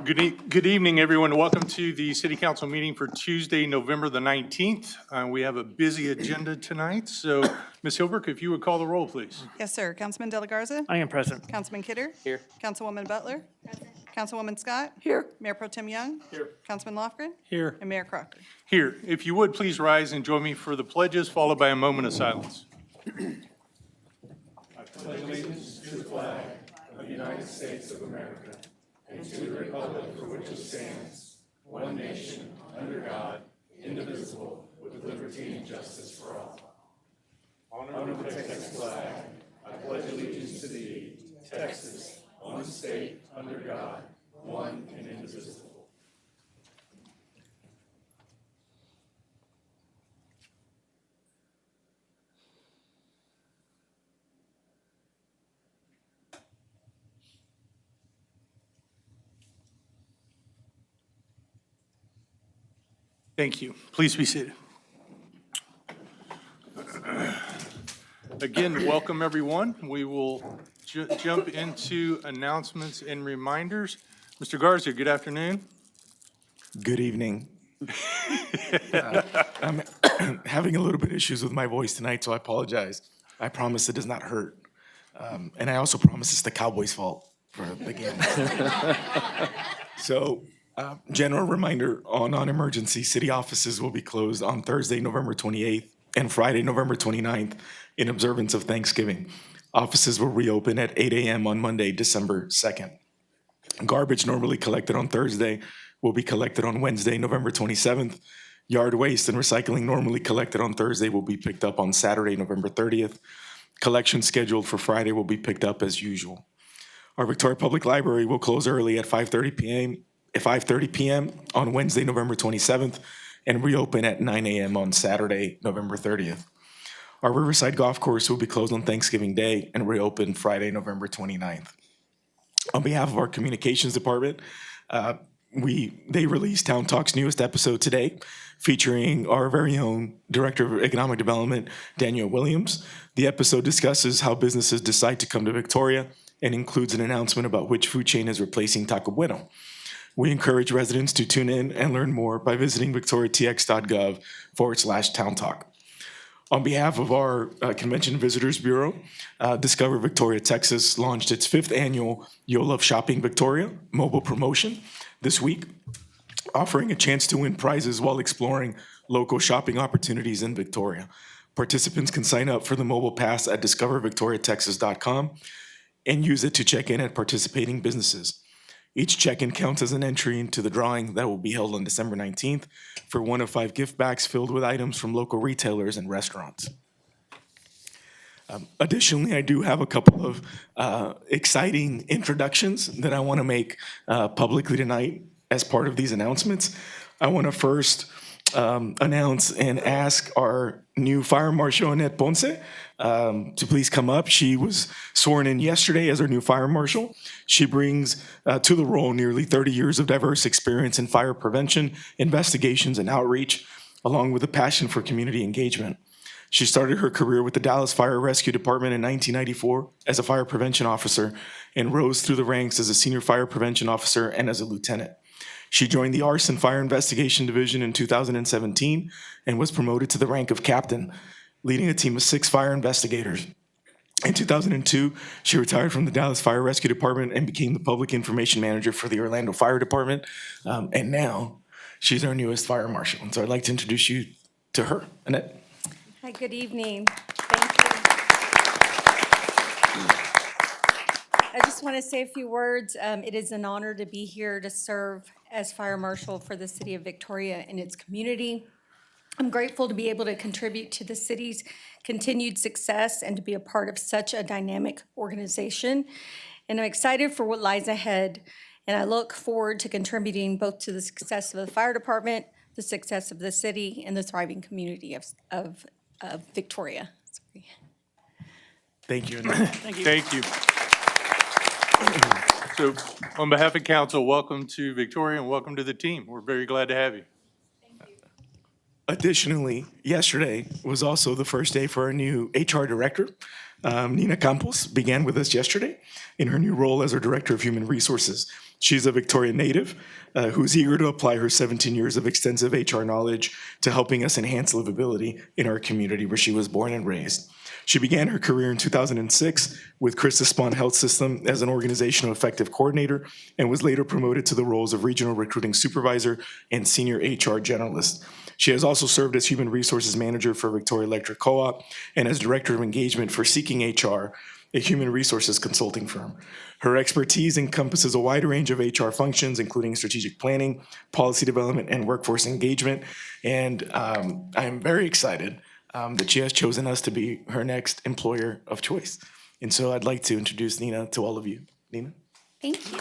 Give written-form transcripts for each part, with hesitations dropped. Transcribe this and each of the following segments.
Good evening, everyone. Welcome to the City Council meeting for Tuesday, November the 19th. We have a busy agenda tonight, so Ms. Hilbert, if you would call the roll, please. Yes, sir. Councilman De La Garza? I am present. Councilman Kidder? Here. Councilwoman Butler? Present. Councilwoman Scott? Here. Mayor Pro Tem Young? Here. Councilman Lofgren? Here. And Mayor Crocker. Here, if you would, please rise and join me for the pledges, followed by a moment of silence. Thank you. Please be seated. Again, welcome, everyone. We will jump into announcements and reminders. Mr. Garza, good afternoon. Good evening. I'm having a little bit of issues with my voice tonight, so I apologize. I promise it does not hurt. And I also promise it's the Cowboys' fault for the game. So, general reminder on non-emergency, city offices will be closed on Thursday, November 28th and Friday, November 29th in observance of Thanksgiving. Offices will reopen at 8 a.m. on Monday, December 2nd. Garbage normally collected on Thursday will be collected on Wednesday, November 27th. Yard waste and recycling normally collected on Thursday will be picked up on Saturday, November 30th. Collection scheduled for Friday will be picked up as usual. Our Victoria Public Library will close early at 5:30 p.m. on Wednesday, November 27th, and reopen at 9 a.m. on Saturday, November 30th. Our Riverside Golf Course will be closed on Thanksgiving Day and reopen Friday, November 29th. On behalf of our communications department, they released Town Talk's newest episode today, featuring our very own Director of Economic Development, Daniel Williams. The episode discusses how businesses decide to come to Victoria and includes an announcement about which food chain is replacing Taco Bueno. We encourage residents to tune in and learn more by visiting victoriatx.gov/Town Talk. On behalf of our Convention Visitors Bureau, Discover Victoria, Texas launched its 5th annual Yo Love Shopping Victoria mobile promotion this week, offering a chance to win prizes while exploring local shopping opportunities in Victoria. Participants can sign up for the mobile pass at discovervictoriatexas.com and use it to check in at participating businesses. Each check-in counts as an entry into the drawing that will be held on December 19th for one of 5 gift bags filled with items from local retailers and restaurants. Additionally, I do have a couple of exciting introductions that I want to make publicly tonight as part of these announcements. I want to first announce and ask our new Fire Marshal, Annette Ponce, to please come up. She was sworn in yesterday as our new Fire Marshal. She brings to the role nearly 30 years of diverse experience in fire prevention, investigations, and outreach, along with a passion for community engagement. She started her career with the Dallas Fire Rescue Department in 1994 as a fire prevention officer and rose through the ranks as a senior fire prevention officer and as a lieutenant. She joined the Arson Fire Investigation Division in 2017 and was promoted to the rank of captain, leading a team of 6 fire investigators. In 2002, she retired from the Dallas Fire Rescue Department and became the public information manager for the Orlando Fire Department. And now she's our newest fire marshal. And so I'd like to introduce you to her. Annette. Hi, good evening. Thank you. I just want to say a few words. It is an honor to be here to serve as fire marshal for the city of Victoria and its community. I'm grateful to be able to contribute to the city's continued success and to be a part of such a dynamic organization. And I'm excited for what lies ahead. And I look forward to contributing both to the success of the fire department, the success of the city, and the thriving community of Victoria. Sorry. Thank you, Annette. Thank you. So on behalf of council, welcome to Victoria and welcome to the team. We're very glad to have you. Additionally, yesterday was also the first day for our new HR director. Nina Campos began with us yesterday in her new role as our Director of Human Resources. She's a Victoria native who's eager to apply her 17 years of extensive HR knowledge to helping us enhance livability in our community where she was born and raised. She began her career in 2006 with Christus Spawn Health System as an organizational effective coordinator and was later promoted to the roles of regional recruiting supervisor and senior HR generalist. She has also served as human resources manager for Victoria Electric Co-op and as director of engagement for Seeking HR, a human resources consulting firm. Her expertise encompasses a wide range of HR functions, including strategic planning, policy development, and workforce engagement. And I'm very excited that she has chosen us to be her next employer of choice. And so I'd like to introduce Nina to all of you. Nina? Thank you.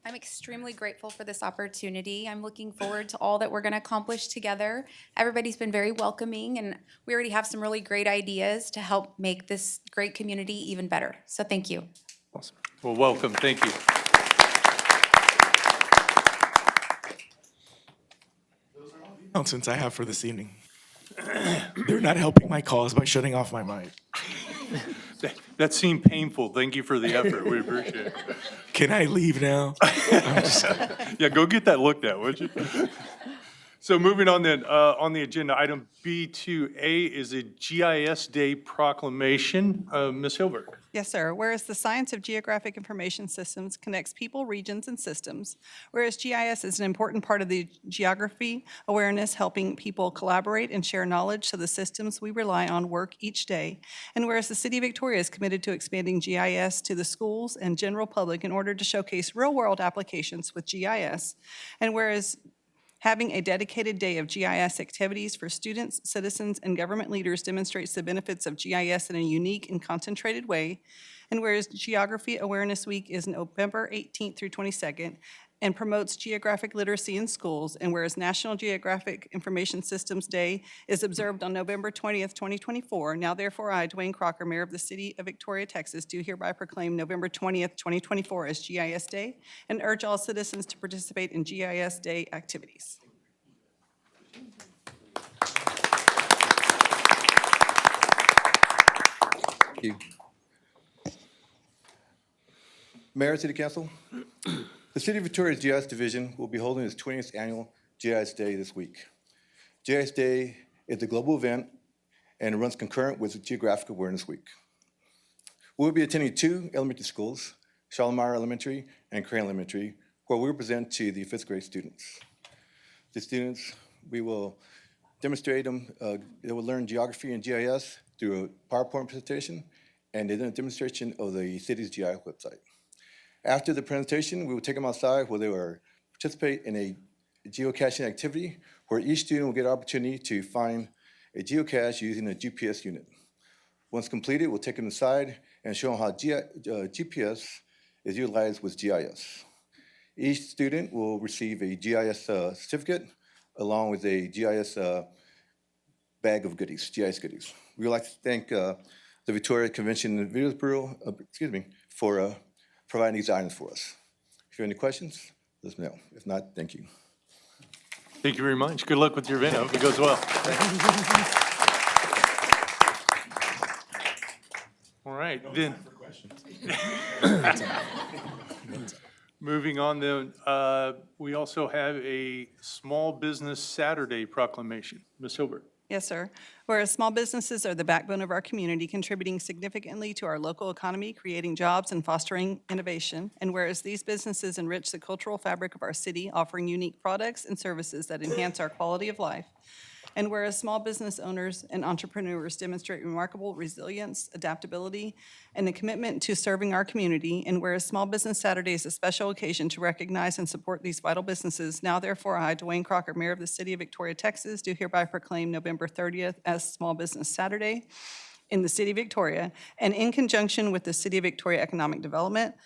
I'm extremely grateful for this opportunity. I'm looking forward to all that we're going to accomplish together. Everybody's been very welcoming, and we already have some really great ideas to help make this great community even better. So thank you. Awesome. Well, welcome. Thank you. Announcements I have for this evening. They're not helping my cause by shutting off my mic. That seemed painful. Thank you for the effort. We appreciate it. Can I leave now? Yeah, go get that looked at, would you? So moving on then, on the agenda, item B2A is a GIS Day proclamation. Ms. Hilberg. Yes, sir. Whereas the science of geographic information systems connects people, regions, and systems, whereas GIS is an important part of the geography awareness, helping people collaborate and share knowledge so the systems we rely on work each day, and whereas the City of Victoria is committed to expanding GIS to the schools and general public in order to showcase real-world applications with GIS, and whereas having a dedicated day of GIS activities for students, citizens, and government leaders demonstrates the benefits of GIS in a unique and concentrated way. And whereas Geography Awareness Week is November 18th through 22nd and promotes geographic literacy in schools, and whereas National Geographic Information Systems Day is observed on November 20th, 2024, now therefore I, Duane Crocker, Mayor of the City of Victoria, Texas, do hereby proclaim November 20th, 2024 as GIS Day and urge all citizens to participate in GIS Day activities. Thank you. Mayor, City Council, the City of Victoria's GIS Division will be holding its 20th annual GIS Day this week. GIS Day is a global event and it runs concurrent with Geographic Awareness Week. We'll be attending two elementary schools, Shalimar Elementary and Crane Elementary, where we will present to the 5th grade students. The students, we will demonstrate them, they will learn geography and GIS through a PowerPoint presentation and then a demonstration of the city's GIS website. After the presentation, we will take them outside where they will participate in a geocaching activity where each student will get an opportunity to find a geocache using a GPS unit. Once completed, we'll take them inside and show them how GPS is utilized with GIS. Each student will receive a GIS certificate along with a GIS bag of goodies, GIS goodies. We would like to thank the Victoria Convention and Visitors Bureau, for providing these items for us. If you have any questions, let us know. If not, thank you. Thank you very much. Good luck with your event. I hope it goes well. All right, then. Moving on then, we also have a Small Business Saturday proclamation. Ms. Hilbert. Yes, sir. Whereas small businesses are the backbone of our community, contributing significantly to our local economy, creating jobs and fostering innovation. And whereas these businesses enrich the cultural fabric of our city, offering unique products and services that enhance our quality of life. And whereas small business owners and entrepreneurs demonstrate remarkable resilience, adaptability, and a commitment to serving our community, and whereas Small Business Saturday is a special occasion to recognize and support these vital businesses, now therefore I, Duane Crocker, Mayor of the City of Victoria, Texas, do hereby proclaim November 30th as Small Business Saturday in the City of Victoria, and in conjunction with the City of Victoria Economic Development,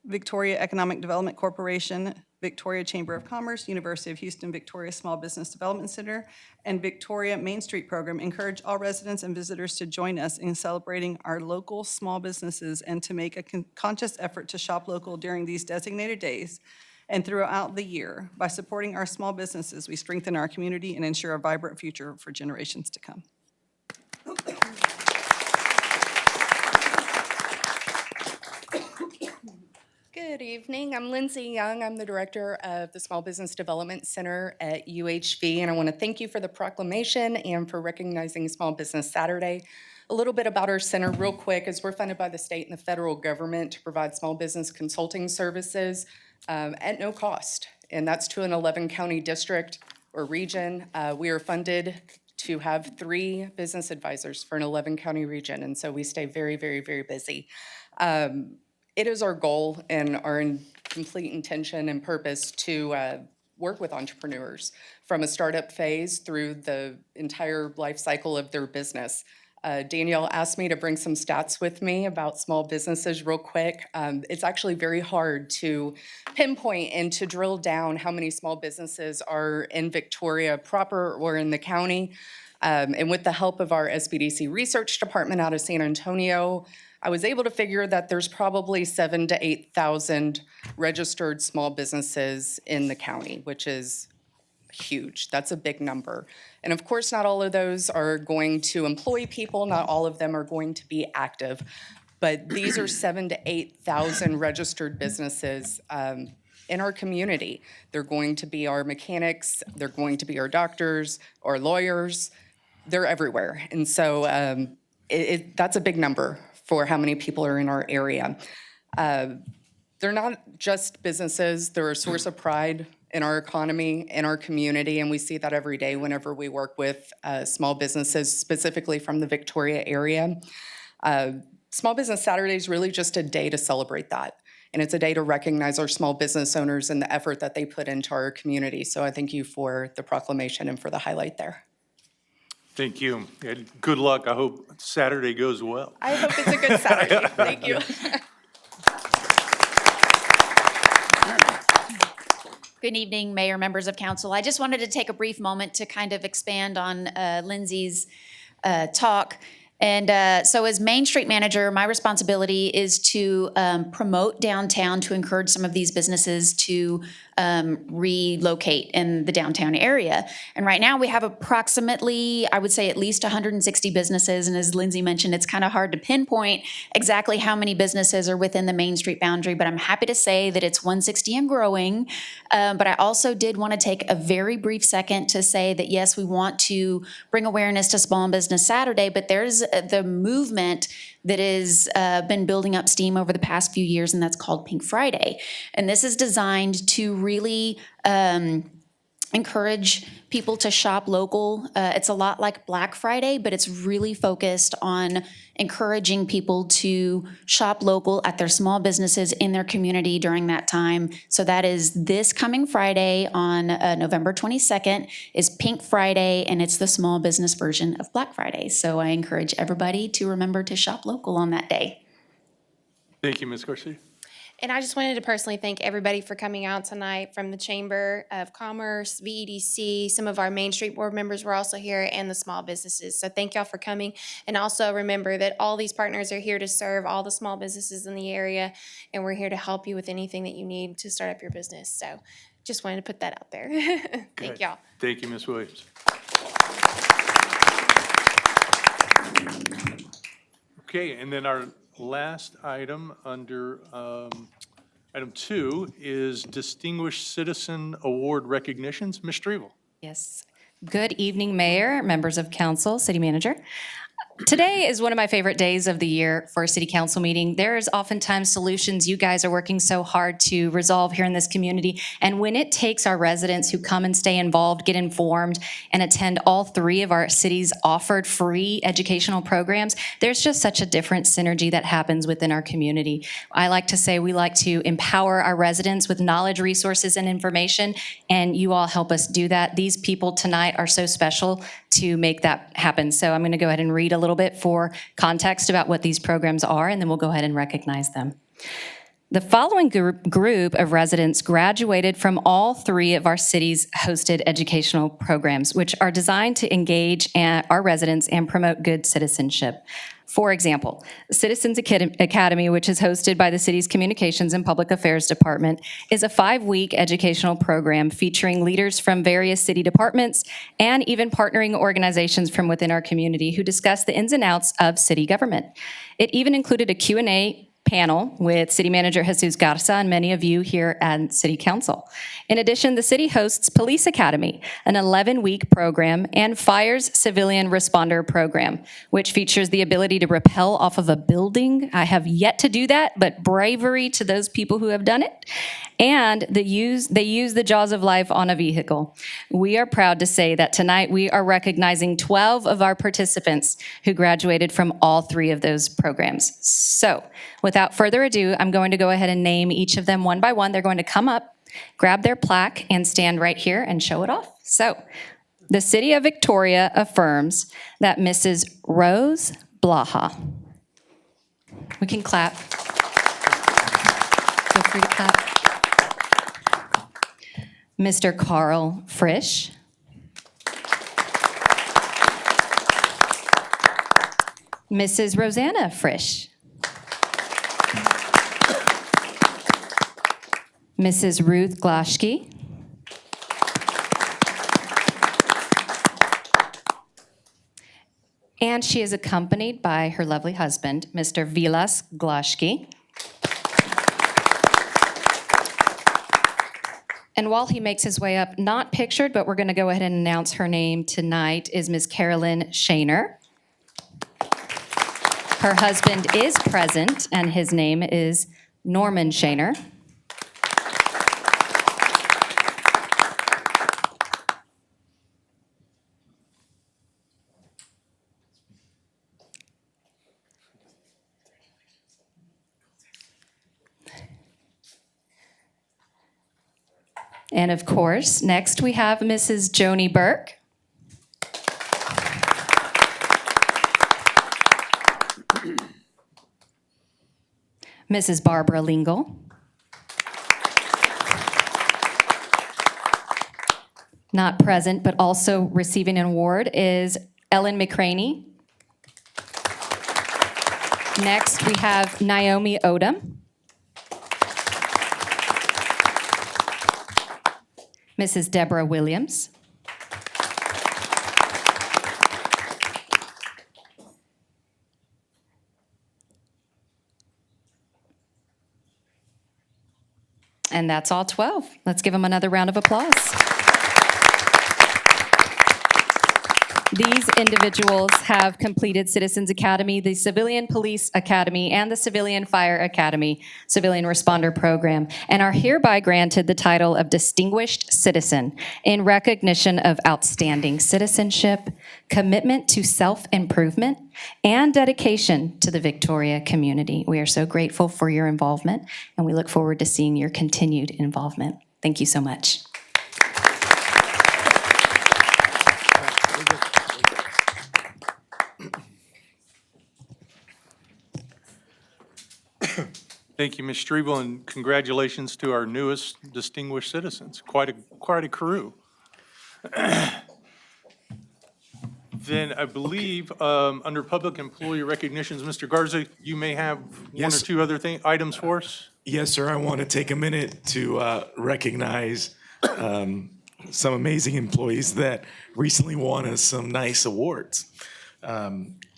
Victoria Economic Development Corporation, Victoria Chamber of Commerce, University of Houston Victoria Small Business Development Center, and Victoria Main Street Program encourage all residents and visitors to join us in celebrating our local small businesses and to make a conscious effort to shop local during these designated days and throughout the year. By supporting our small businesses, we strengthen our community and ensure a vibrant future for generations to come. Good evening. I'm Lindsay Young. I'm the director of the Small Business Development Center at UHV, and I want to thank you for the proclamation and for recognizing Small Business Saturday. A little bit about our center real quick is we're funded by the state and the federal government to provide small business consulting services at no cost, and that's to an 11-county district or region. We are funded to have 3 business advisors for an 11-county region, and so we stay very, very, very busy. It is our goal and our complete intention and purpose to work with entrepreneurs from a startup phase through the entire life cycle of their business. Danielle asked me to bring some stats with me about small businesses real quick. It's actually very hard to pinpoint and to drill down how many small businesses are in Victoria proper or in the county. And with the help of our SBDC research department out of San Antonio, I was able to figure that there's probably 7,000 to 8,000 registered small businesses in the county, which is huge. That's a big number. And of course, not all of those are going to employ people. Not all of them are going to be active. But these are 7,000 to 8,000 registered businesses in our community. They're going to be our mechanics. They're going to be our doctors, our lawyers. They're everywhere. And so that's a big number for how many people are in our area. They're not just businesses. They're a source of pride in our economy, in our community, and we see that every day whenever we work with small businesses, specifically from the Victoria area. Small Business Saturday is really just a day to celebrate that, and it's a day to recognize our small business owners and the effort that they put into our community. So I thank you for the proclamation and for the highlight there. Thank you. And good luck. I hope Saturday goes well. I hope it's a good Saturday. Thank you. Good evening, Mayor, members of council. I just wanted to take a brief moment to kind of expand on Lindsay's talk. And so as Main Street Manager, my responsibility is to promote downtown, to encourage some of these businesses to relocate in the downtown area. And right now we have approximately, I would say at least 160 businesses. And as Lindsay mentioned, it's kind of hard to pinpoint exactly how many businesses are within the Main Street boundary, but I'm happy to say that it's 160 and growing. But I also did want to take a very brief second to say that yes, we want to bring awareness to Small Business Saturday, but there's the movement that has been building up steam over the past few years, and that's called Pink Friday. And this is designed to really encourage people to shop local. It's a lot like Black Friday, but it's really focused on encouraging people to shop local at their small businesses in their community during that time. So that is this coming Friday on November 22nd is Pink Friday, and it's the small business version of Black Friday. So I encourage everybody to remember to shop local on that day. Thank you, Ms. Garcia. And I just wanted to personally thank everybody for coming out tonight from the Chamber of Commerce, VEDC, some of our Main Street board members were also here, and the small businesses. So thank y'all for coming. And also remember that all these partners are here to serve all the small businesses in the area, and we're here to help you with anything that you need to start up your business. So just wanted to put that out there. Thank y'all. Thank you, Ms. Williams. Okay, and then our last item under item 2 is Distinguished Citizen Award recognitions. Ms. Strevel. Yes. Good evening, Mayor, members of council, city manager. Today is one of my favorite days of the year for a city council meeting. There is oftentimes solutions you guys are working so hard to resolve here in this community. And when it takes our residents who come and stay involved, get informed, and attend all 3 of our city's offered free educational programs, there's just such a different synergy that happens within our community. I like to say we like to empower our residents with knowledge, resources, and information, and you all help us do that. These people tonight are so special to make that happen. So I'm going to go ahead and read a little bit for context about what these programs are, and then we'll go ahead and recognize them. The following group of residents graduated from all 3 of our city's hosted educational programs, which are designed to engage our residents and promote good citizenship. For example, Citizens Academy, which is hosted by the city's Communications and Public Affairs Department, is a 5-week educational program featuring leaders from various city departments and even partnering organizations from within our community who discuss the ins and outs of city government. It even included a Q&A panel with City Manager Jesus Garza and many of you here at City Council. In addition, the city hosts Police Academy, an 11-week program, and Fire's Civilian Responder Program, which features the ability to rappel off of a building. I have yet to do that, but bravery to those people who have done it. And they use the jaws of life on a vehicle. We are proud to say that tonight we are recognizing 12 of our participants who graduated from all 3 of those programs. So without further ado, I'm going to go ahead and name each of them one by one. They're going to come up, grab their plaque, and stand right here and show it off. So the City of Victoria affirms that Mrs. Rose Blaha. We can clap. Feel free to clap. Mr. Carl Frisch. Mrs. Rosanna Frisch. Mrs. Ruth Glaschke. And she is accompanied by her lovely husband, Mr. Vilas Glaschke. And while he makes his way up, not pictured, but we're going to go ahead and announce her name tonight, is Ms. Carolyn Shaner. Her husband is present, and his name is Norman Shaner. And of course, next we have Mrs. Joni Burke. Mrs. Barbara Lingle. Not present, but also receiving an award is Ellen McCraney. Next, we have Naomi Odom. Mrs. Deborah Williams. And that's all 12. Let's give them another round of applause. These individuals have completed Citizens Academy, the Civilian Police Academy, and the Civilian Fire Academy Civilian Responder Program, and are hereby granted the title of Distinguished Citizen in recognition of outstanding citizenship, commitment to self-improvement, and dedication to the Victoria community. We are so grateful for your involvement, and we look forward to seeing your continued involvement. Thank you so much. Thank you, Ms. Strevel, and congratulations to our newest distinguished citizens. Quite a crew. Then I believe, under public employee recognitions, Mr. Garza, you may have one or Yes. two other items for us? Yes, sir. I want to take a minute to recognize some amazing employees that recently won us some nice awards.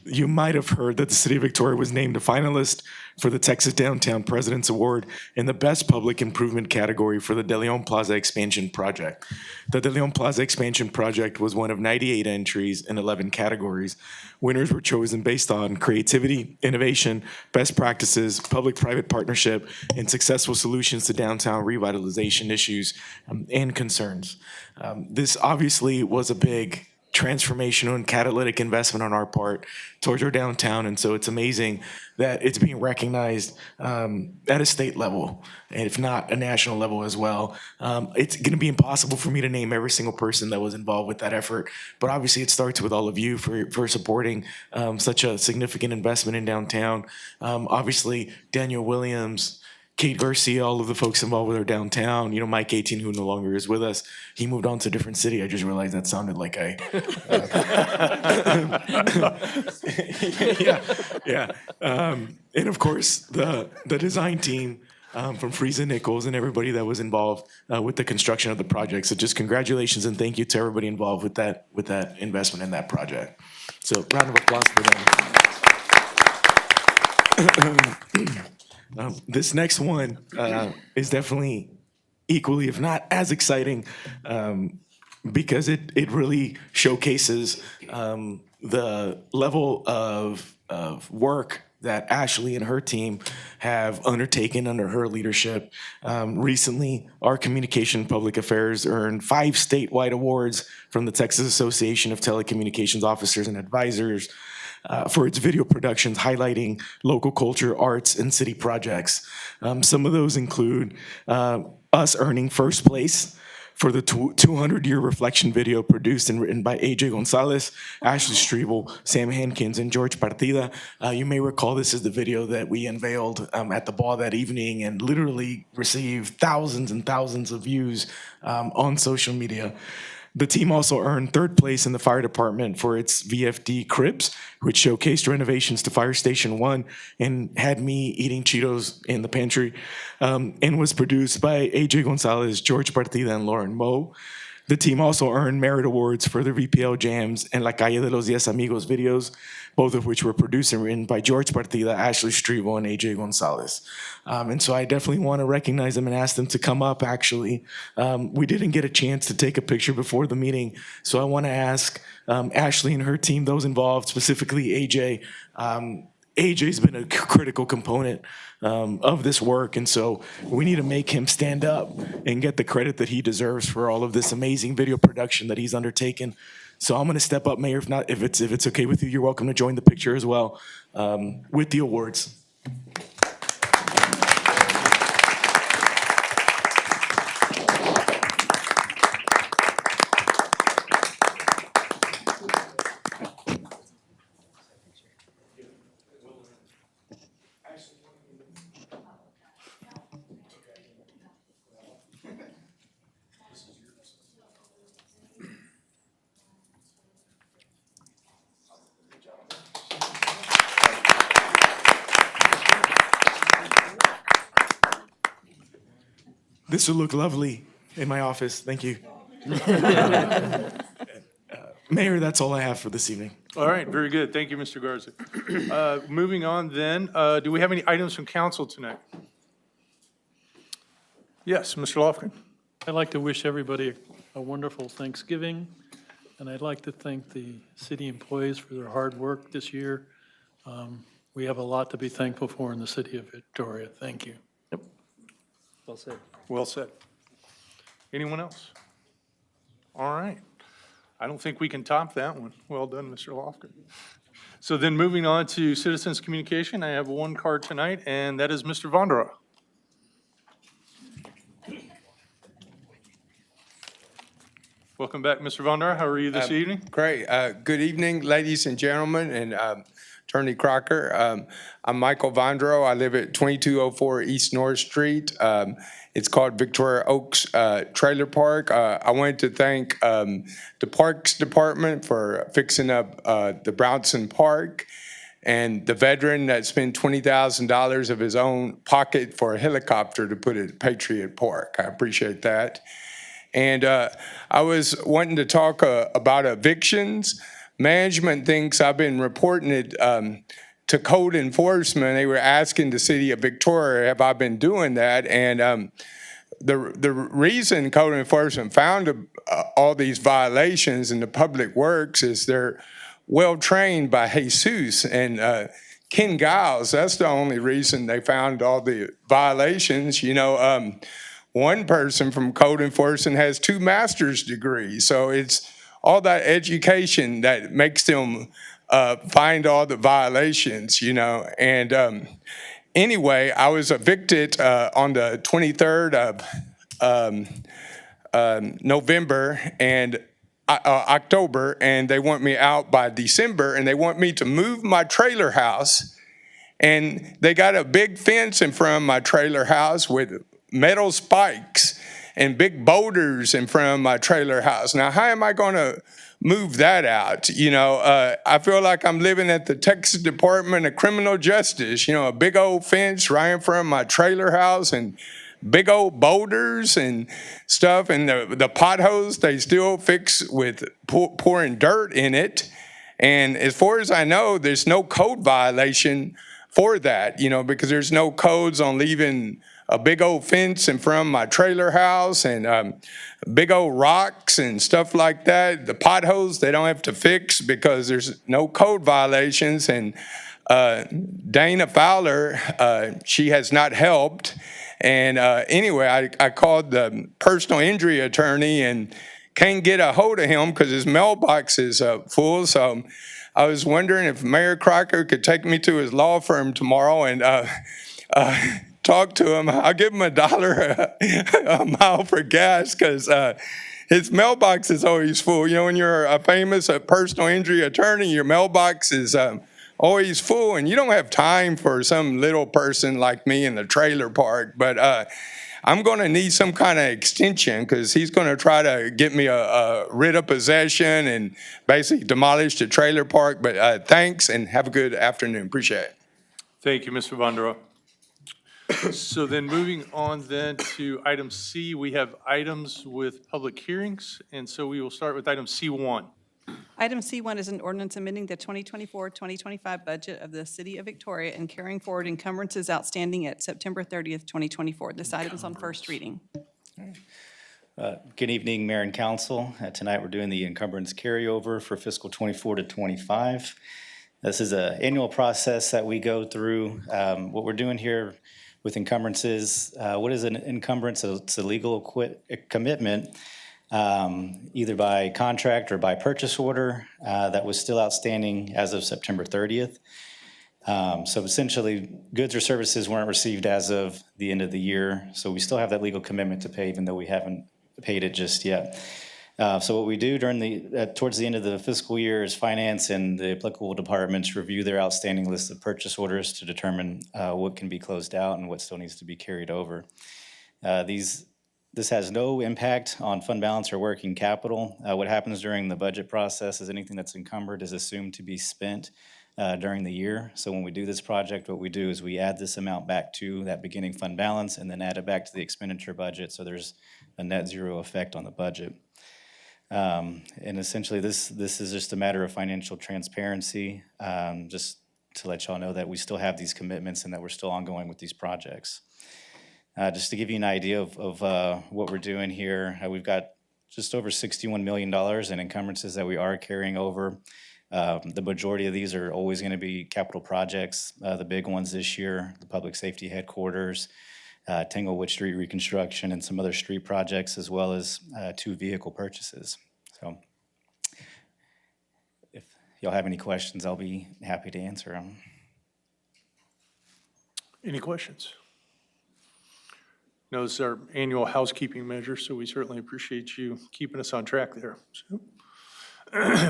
You might have heard that the City of Victoria was named a finalist for the Texas Downtown President's Award in the Best Public Improvement category for the De Leon Plaza Expansion Project. The De Leon Plaza Expansion Project was one of 98 entries in 11 categories. Winners were chosen based on creativity, innovation, best practices, public-private partnership, and successful solutions to downtown revitalization issues and concerns. This obviously was a big transformational and catalytic investment on our part towards our downtown, and so it's amazing that it's being recognized at a state level, and if not a national level as well. It's going to be impossible for me to name every single person that was involved with that effort, but obviously it starts with all of you for supporting such a significant investment in downtown. Obviously, Daniel Williams, Kate Garcia, all of the folks involved with our downtown, Mike 18, who no longer is with us, he moved on to a different city. I just realized that sounded like yeah. And of course, the design team from Frieza Nichols and everybody that was involved with the construction of the project. So just congratulations and thank you to everybody involved with that investment in that project. So round of applause for them. This next one is definitely equally, if not as exciting, because it really showcases the level of work that Ashley and her team have undertaken under her leadership. Recently, our communication public affairs earned 5 statewide awards from the Texas Association of Telecommunications Officers and Advisors for its video productions highlighting local culture, arts, and city projects. Some of those include us earning first place for the 200-year reflection video produced and written by AJ Gonzalez, Ashley Strevel, Sam Hankins, and George Partida. You may recall this is the video that we unveiled at the ball that evening and literally received thousands and thousands of views on social media. The team also earned 3rd place in the fire department for its VFD Cribs, which showcased renovations to Fire Station 1 and had me eating Cheetos in the pantry, and was produced by AJ Gonzalez, George Partida, and Lauren Moe. The team also earned merit awards for their VPL Jams and La Calle de los Diez Amigos videos, both of which were produced and written by George Partida, Ashley Strevel, and AJ Gonzalez. And so I definitely want to recognize them and ask them to come up, actually. We didn't get a chance to take a picture before the meeting, so I want to ask Ashley and her team, those involved, specifically AJ. AJ's been a critical component of this work, and so we need to make him stand up and get the credit that he deserves for all of this amazing video production that he's undertaken. So I'm going to step up, Mayor. If it's okay with you, you're welcome to join the picture as well with the awards. This will look lovely in my office. Thank you. Mayor, that's all I have for this evening. All right, very good. Thank you, Mr. Garza. Moving on then, do we have any items from council tonight? Yes, Mr. Lofgren. I'd like to wish everybody a wonderful Thanksgiving, and I'd like to thank the city employees for their hard work this year. We have a lot to be thankful for in the city of Victoria. Thank you. Yep. Well said. Well said. Anyone else? All right. I don't think we can top that one. Well done, Mr. Lofgren. So then moving on to citizens communication, I have one card tonight, and that is Mr. Vondera. Welcome back, Mr. Vondera. How are you this evening? Great. Good evening, ladies and gentlemen, and Attorney Crocker. I'm Michael Vondro. I live at 2204 East North Street. It's called Victoria Oaks Trailer Park. I wanted to thank the Parks Department for fixing up the Brownson Park, and the veteran that spent $20,000 of his own pocket for a helicopter to put at Patriot Park. I appreciate that. And I was wanting to talk about evictions. Management thinks I've been reporting it to code enforcement. They were asking the city of Victoria, have I been doing that? And the reason code enforcement found all these violations in the public works is they're well-trained by Jesus and Ken Giles. That's the only reason they found all the violations. You know, one person from code enforcement has 2 master's degrees. So it's all that education that makes them find all the violations, you know. And anyway, I was evicted on the 23rd of November and October, and they want me out by December, and they want me to move my trailer house. And they got a big fence in front of my trailer house with metal spikes and big boulders in front of my trailer house. Now, how am I going to move that out? You know, I feel like I'm living at the Texas Department of Criminal Justice, you know, a big old fence right in front of my trailer house and big old boulders and stuff. And the potholes, they still fix with pouring dirt in it. And as far as I know, there's no code violation for that, because there's no codes on leaving a big old fence in front of my trailer house and big old rocks and stuff like that. The potholes, they don't have to fix because there's no code violations. And Dana Fowler, she has not helped. And anyway, I called the personal injury attorney and can't get a hold of him because his mailbox is full. So I was wondering if Mayor Crocker could take me to his law firm tomorrow and talk to him. I'll give him $1 a mile for gas because his mailbox is always full. When you're a famous personal injury attorney, your mailbox is always full, and you don't have time for some little person like me in the trailer park. But I'm going to need some kind of extension because he's going to try to get me a writ of possession and basically demolish the trailer park. But thanks, and have a good afternoon. Appreciate it. Thank you, Mr. Vondra. So then moving on then to item C, we have items with public hearings. And so we will start with item C1. Item C1 is an ordinance amending the 2024-2025 budget of the City of Victoria and carrying forward encumbrances outstanding at September 30th, 2024. This item is on first reading. Good evening, Mayor and Council. Tonight, we're doing the encumbrance carryover for fiscal '24 to '25. This is an annual process that we go through. What we're doing here with encumbrances, what is an encumbrance? It's a legal commitment, either by contract or by purchase order, that was still outstanding as of September 30th. So essentially, goods or services weren't received as of the end of the year, so we still have that legal commitment to pay, even though we haven't paid it just yet. So what we do towards the end of the fiscal year is finance and the applicable departments review their outstanding list of purchase orders to determine what can be closed out and what still needs to be carried over. This has no impact on fund balance or working capital. What happens during the budget process is anything that's encumbered is assumed to be spent during the year. So when we do this project, what we do is we add this amount back to that beginning fund balance and then add it back to the expenditure budget, so there's a net zero effect on the budget. And essentially, this is just a matter of financial transparency, just to let y'all know that we still have these commitments and that we're still ongoing with these projects. Just to give you an idea of what we're doing here, we've got just over $61 million in encumbrances that we are carrying over. The majority of these are always going to be capital projects. The big ones this year, the public safety headquarters, Tanglewood Street reconstruction, and some other street projects, as well as 2 vehicle purchases. So if y'all have any questions, I'll be happy to answer them. Any questions? No, this is our annual housekeeping measure, so we certainly appreciate you keeping us on track there. So,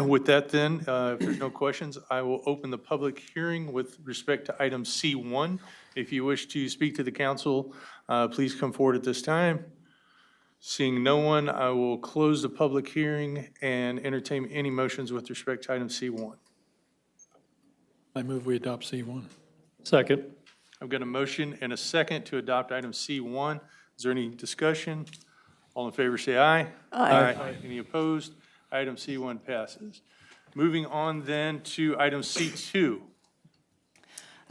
with that then, if there's no questions, I will open the public hearing with respect to item C1. If you wish to speak to the council, please come forward at this time. Seeing no one, I will close the public hearing and entertain any motions with respect to item C1. I move we adopt C1. Second. I've got a motion and a second to adopt item C1. Is there any discussion? All in favor say aye. Aye. Any opposed? Item C1 passes. Moving on then to item C2.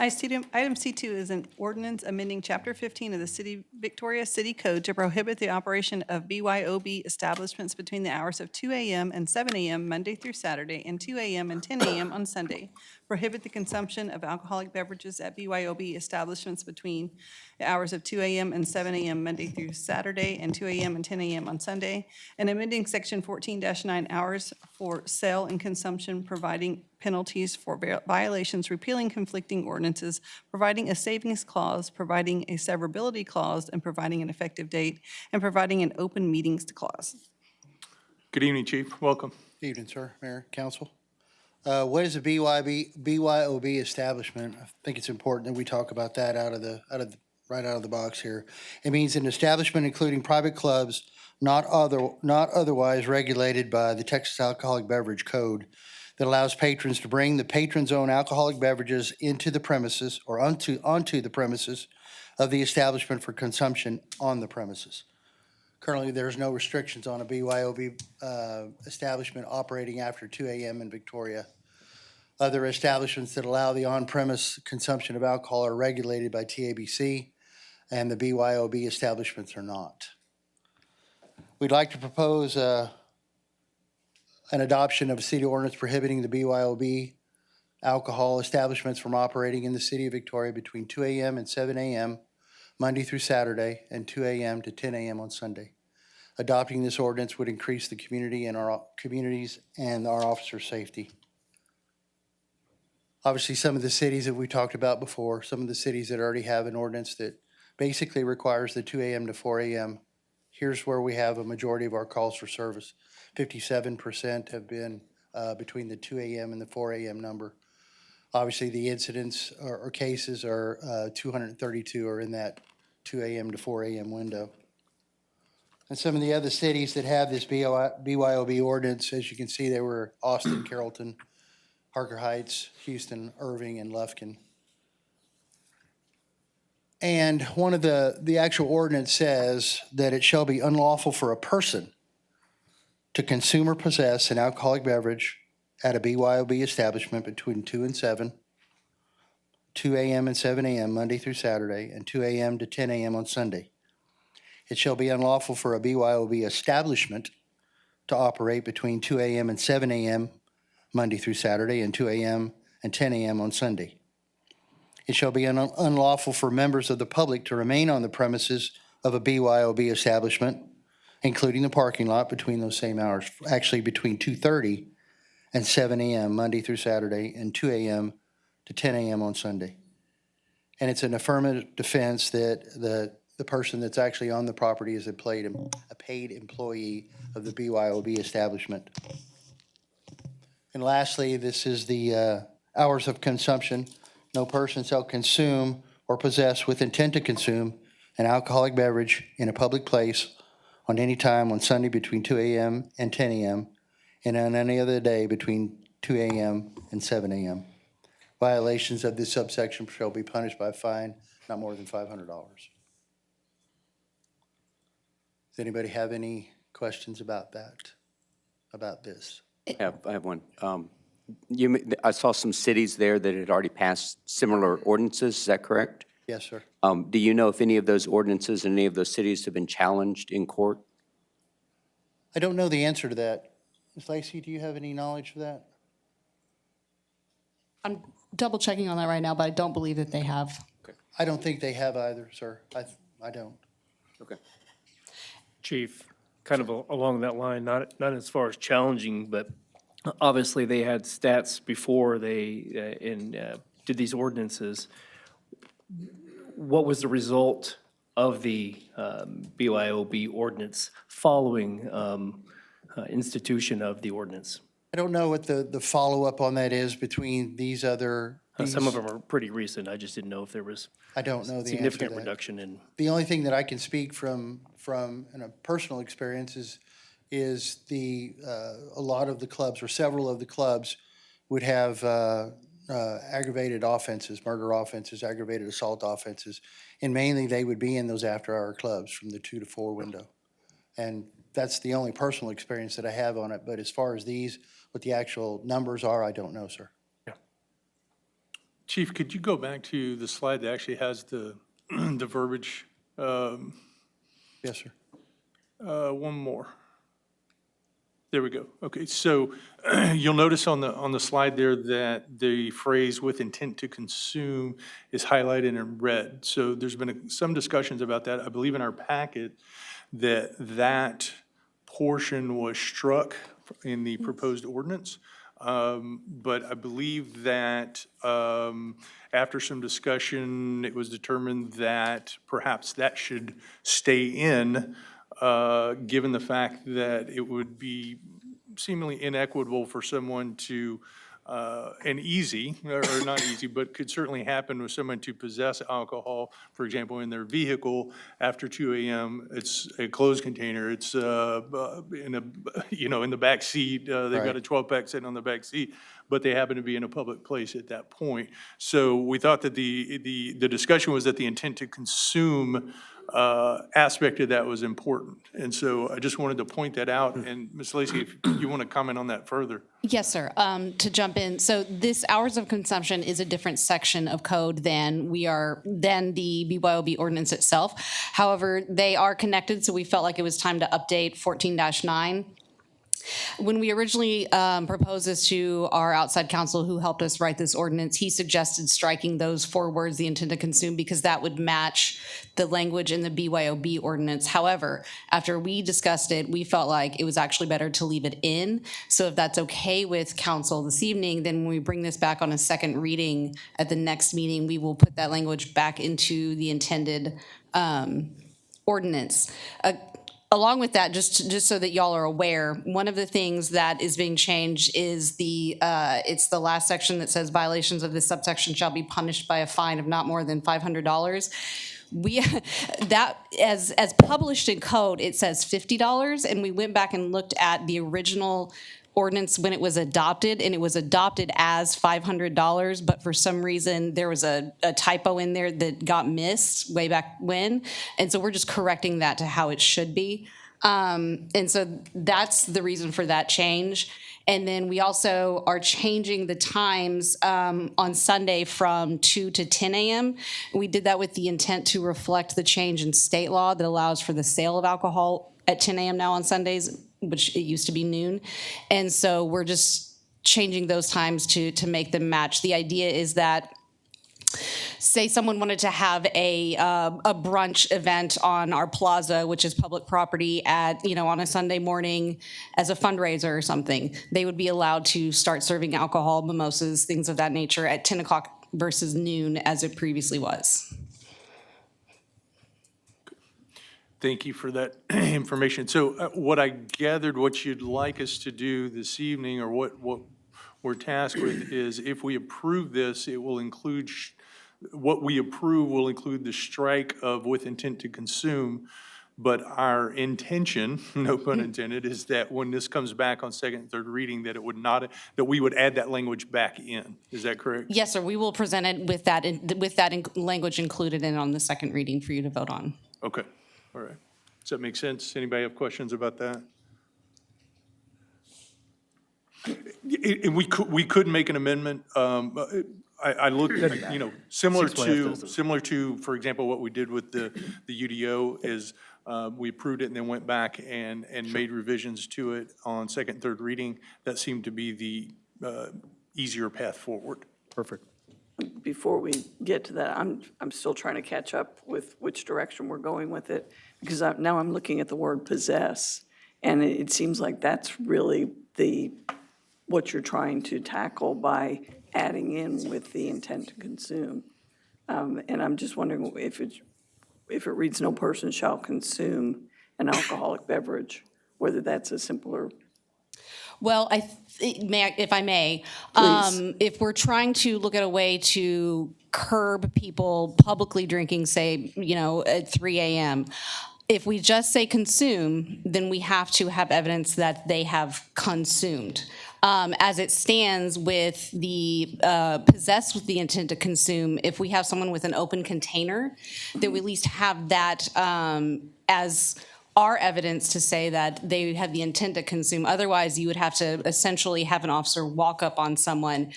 Item C2 is an ordinance amending Chapter 15 of the Victoria City Code to prohibit the operation of BYOB establishments between the hours of 2 a.m. and 7 a.m. Monday through Saturday and 2 a.m. and 10 a.m. on Sunday. Prohibit the consumption of alcoholic beverages at BYOB establishments between the hours of 2 a.m. and 7 a.m. Monday through Saturday and 2 a.m. and 10 a.m. on Sunday. And amending Section 14-9 hours for sale and consumption, providing penalties for violations, repealing conflicting ordinances, providing a savings clause, providing a severability clause, and providing an effective date, and providing an open meetings clause. Good evening, Chief. Welcome. Good evening, sir, Mayor, Council. What is a BYOB establishment? I think it's important that we talk about that right out of the box here. It means an establishment including private clubs not otherwise regulated by the Texas Alcoholic Beverage Code that allows patrons to bring the patron's own alcoholic beverages into the premises or onto the premises of the establishment for consumption on the premises. Currently, there's no restrictions on a BYOB establishment operating after 2 a.m. in Victoria. Other establishments that allow the on-premise consumption of alcohol are regulated by TABC, and the BYOB establishments are not. We'd like to propose an adoption of a city ordinance prohibiting the BYOB alcohol establishments from operating in the city of Victoria between 2 a.m. and 7 a.m. Monday through Saturday, and 2 a.m. to 10 a.m. on Sunday. Adopting this ordinance would increase the community and our communities and our officers' safety. Obviously, some of the cities that we talked about before, some of the cities that already have an ordinance that basically requires the 2 a.m. to 4 a.m., here's where we have a majority of our calls for service. 57% have been between the 2 a.m. and the 4 a.m. number. Obviously, the incidents or cases are 232 are in that 2 a.m. to 4 a.m. window. And some of the other cities that have this BYOB ordinance, as you can see, they were Austin, Carrollton, Harker Heights, Houston, Irving, and Lufkin. And one of the actual ordinance says that it shall be unlawful for a person to consume or possess an alcoholic beverage at a BYOB establishment between 2 and 7, 2 a.m. and 7 a.m. Monday through Saturday, and 2 a.m. to 10 a.m. on Sunday. It shall be unlawful for a BYOB establishment to operate between 2 a.m. and 7 a.m. Monday through Saturday, and 2 a.m. and 10 a.m. on Sunday. It shall be unlawful for members of the public to remain on the premises of a BYOB establishment, including the parking lot, between those same hours, actually between 2:30 and 7 a.m. Monday through Saturday, and 2 a.m. to 10 a.m. on Sunday. And it's an affirmative defense that the person that's actually on the property is a paid employee of the BYOB establishment. And lastly, this is the hours of consumption. No person shall consume or possess with intent to consume an alcoholic beverage in a public place on any time on Sunday between 2 a.m. and 10 a.m. and on any other day between 2 a.m. and 7 a.m. Violations of this subsection shall be punished by a fine not more than $500. Does anybody have any questions about that, about this? I have one. I saw some cities there that had already passed similar ordinances. Is that correct? Yes, sir. Do you know if any of those ordinances in any of those cities have been challenged in court? I don't know the answer to that. Ms. Lacy, do you have any knowledge of that? I'm double checking on that right now, but I don't believe that they have. I don't think they have either, sir. I don't. Okay. Chief, kind of along that line, not as far as challenging, but obviously they had stats before they did these ordinances. What was the result of the BYOB ordinance following institution of the ordinance? I don't know what the follow-up on that is between these other. Some of them are pretty recent. I just didn't know if there was I don't know the answer to significant that. reduction in. The only thing that I can speak from in a personal experience is a lot of the clubs, or several of the clubs, would have aggravated offenses, murder offenses, aggravated assault offenses, and mainly they would be in those after-hour clubs from the 2 to 4 window. And that's the only personal experience that I have on it. But as far as these, what the actual numbers are, I don't know, sir. Chief, could you go back to the slide that actually has the the verbiage? Yes, sir. One more. There we go. Okay, so you'll notice on the slide there that the phrase "with intent to consume" is highlighted in red. So there's been some discussions about that. I believe in our packet that portion was struck in the proposed ordinance. But I believe that after some discussion, it was determined that perhaps that should stay in, given the fact that it would be seemingly inequitable for someone to, and easy, or not easy, but could certainly happen with someone to possess alcohol, for example, in their vehicle after 2 a.m. It's a closed container. It's in the back seat. They've got a 12-pack sitting on the back seat, but they happen to be in a public place at that point. So we thought that the discussion was that the intent to consume aspect of that was important. And so I just wanted to point that out. And Ms. Lacy, if you want to comment on that further. Yes, sir. To jump in, so this hours of consumption is a different section of code than the BYOB ordinance itself. However, they are connected, so we felt like it was time to update 14-9. When we originally proposed this to our outside counsel who helped us write this ordinance, he suggested striking those 4 words, the intent to consume, because that would match the language in the BYOB ordinance. However, after we discussed it, we felt like it was actually better to leave it in. So if that's okay with council this evening, then when we bring this back on a second reading at the next meeting, we will put that language back into the intended ordinance. Along with that, just so that y'all are aware, one of the things that is being changed is it's the last section that says violations of this subsection shall be punished by a fine of not more than $500. As published in code, it says $50, and we went back and looked at the original ordinance when it was adopted, and it was adopted as $500, but for some reason there was a typo in there that got missed way back when, and so we're just correcting that to how it should be. And so that's the reason for that change. And then we also are changing the times on Sunday from 2 to 10 a.m. We did that with the intent to reflect the change in state law that allows for the sale of alcohol at 10 a.m. now on Sundays, which it used to be noon. And so we're just changing those times to make them match. The idea is that, say someone wanted to have a brunch event on our plaza, which is public property, on a Sunday morning as a fundraiser or something, they would be allowed to start serving alcohol, mimosas, things of that nature at 10 o'clock versus noon as it previously was. Thank you for that information. So what I gathered, what you'd like us to do this evening, or what we're tasked with, is if we approve this, it will include, what we approve will include the strike of with intent to consume. But our intention, no pun intended, is that when this comes back on second and third reading, that it would not, that we would add that language back in. Is that correct? Yes, sir. We will present it with that language included in on the second reading for you to vote on. Okay. All right. Does that make sense? Anybody have questions about that? We could make an amendment. I looked at, similar to, for example, what we did with the UDO is we approved it and then went back and made revisions to it on second and third reading. That seemed to be the easier path forward. Perfect. Before we get to that, I'm still trying to catch up with which direction we're going with it, because now I'm looking at the word possess, and it seems like that's really what you're trying to tackle by adding in with the intent to consume. And I'm just wondering if it reads no person shall consume an alcoholic beverage, whether that's a simpler. Well, if I may, if we're trying to look at a way to curb people publicly drinking, say, at 3 a.m., if we just say consume, then we have to have evidence that they have consumed. As it stands with the possessed with the intent to consume, if we have someone with an open container, that we at least have that as our evidence to say that they have the intent to consume. Otherwise, you would have to essentially have an officer walk up on someone,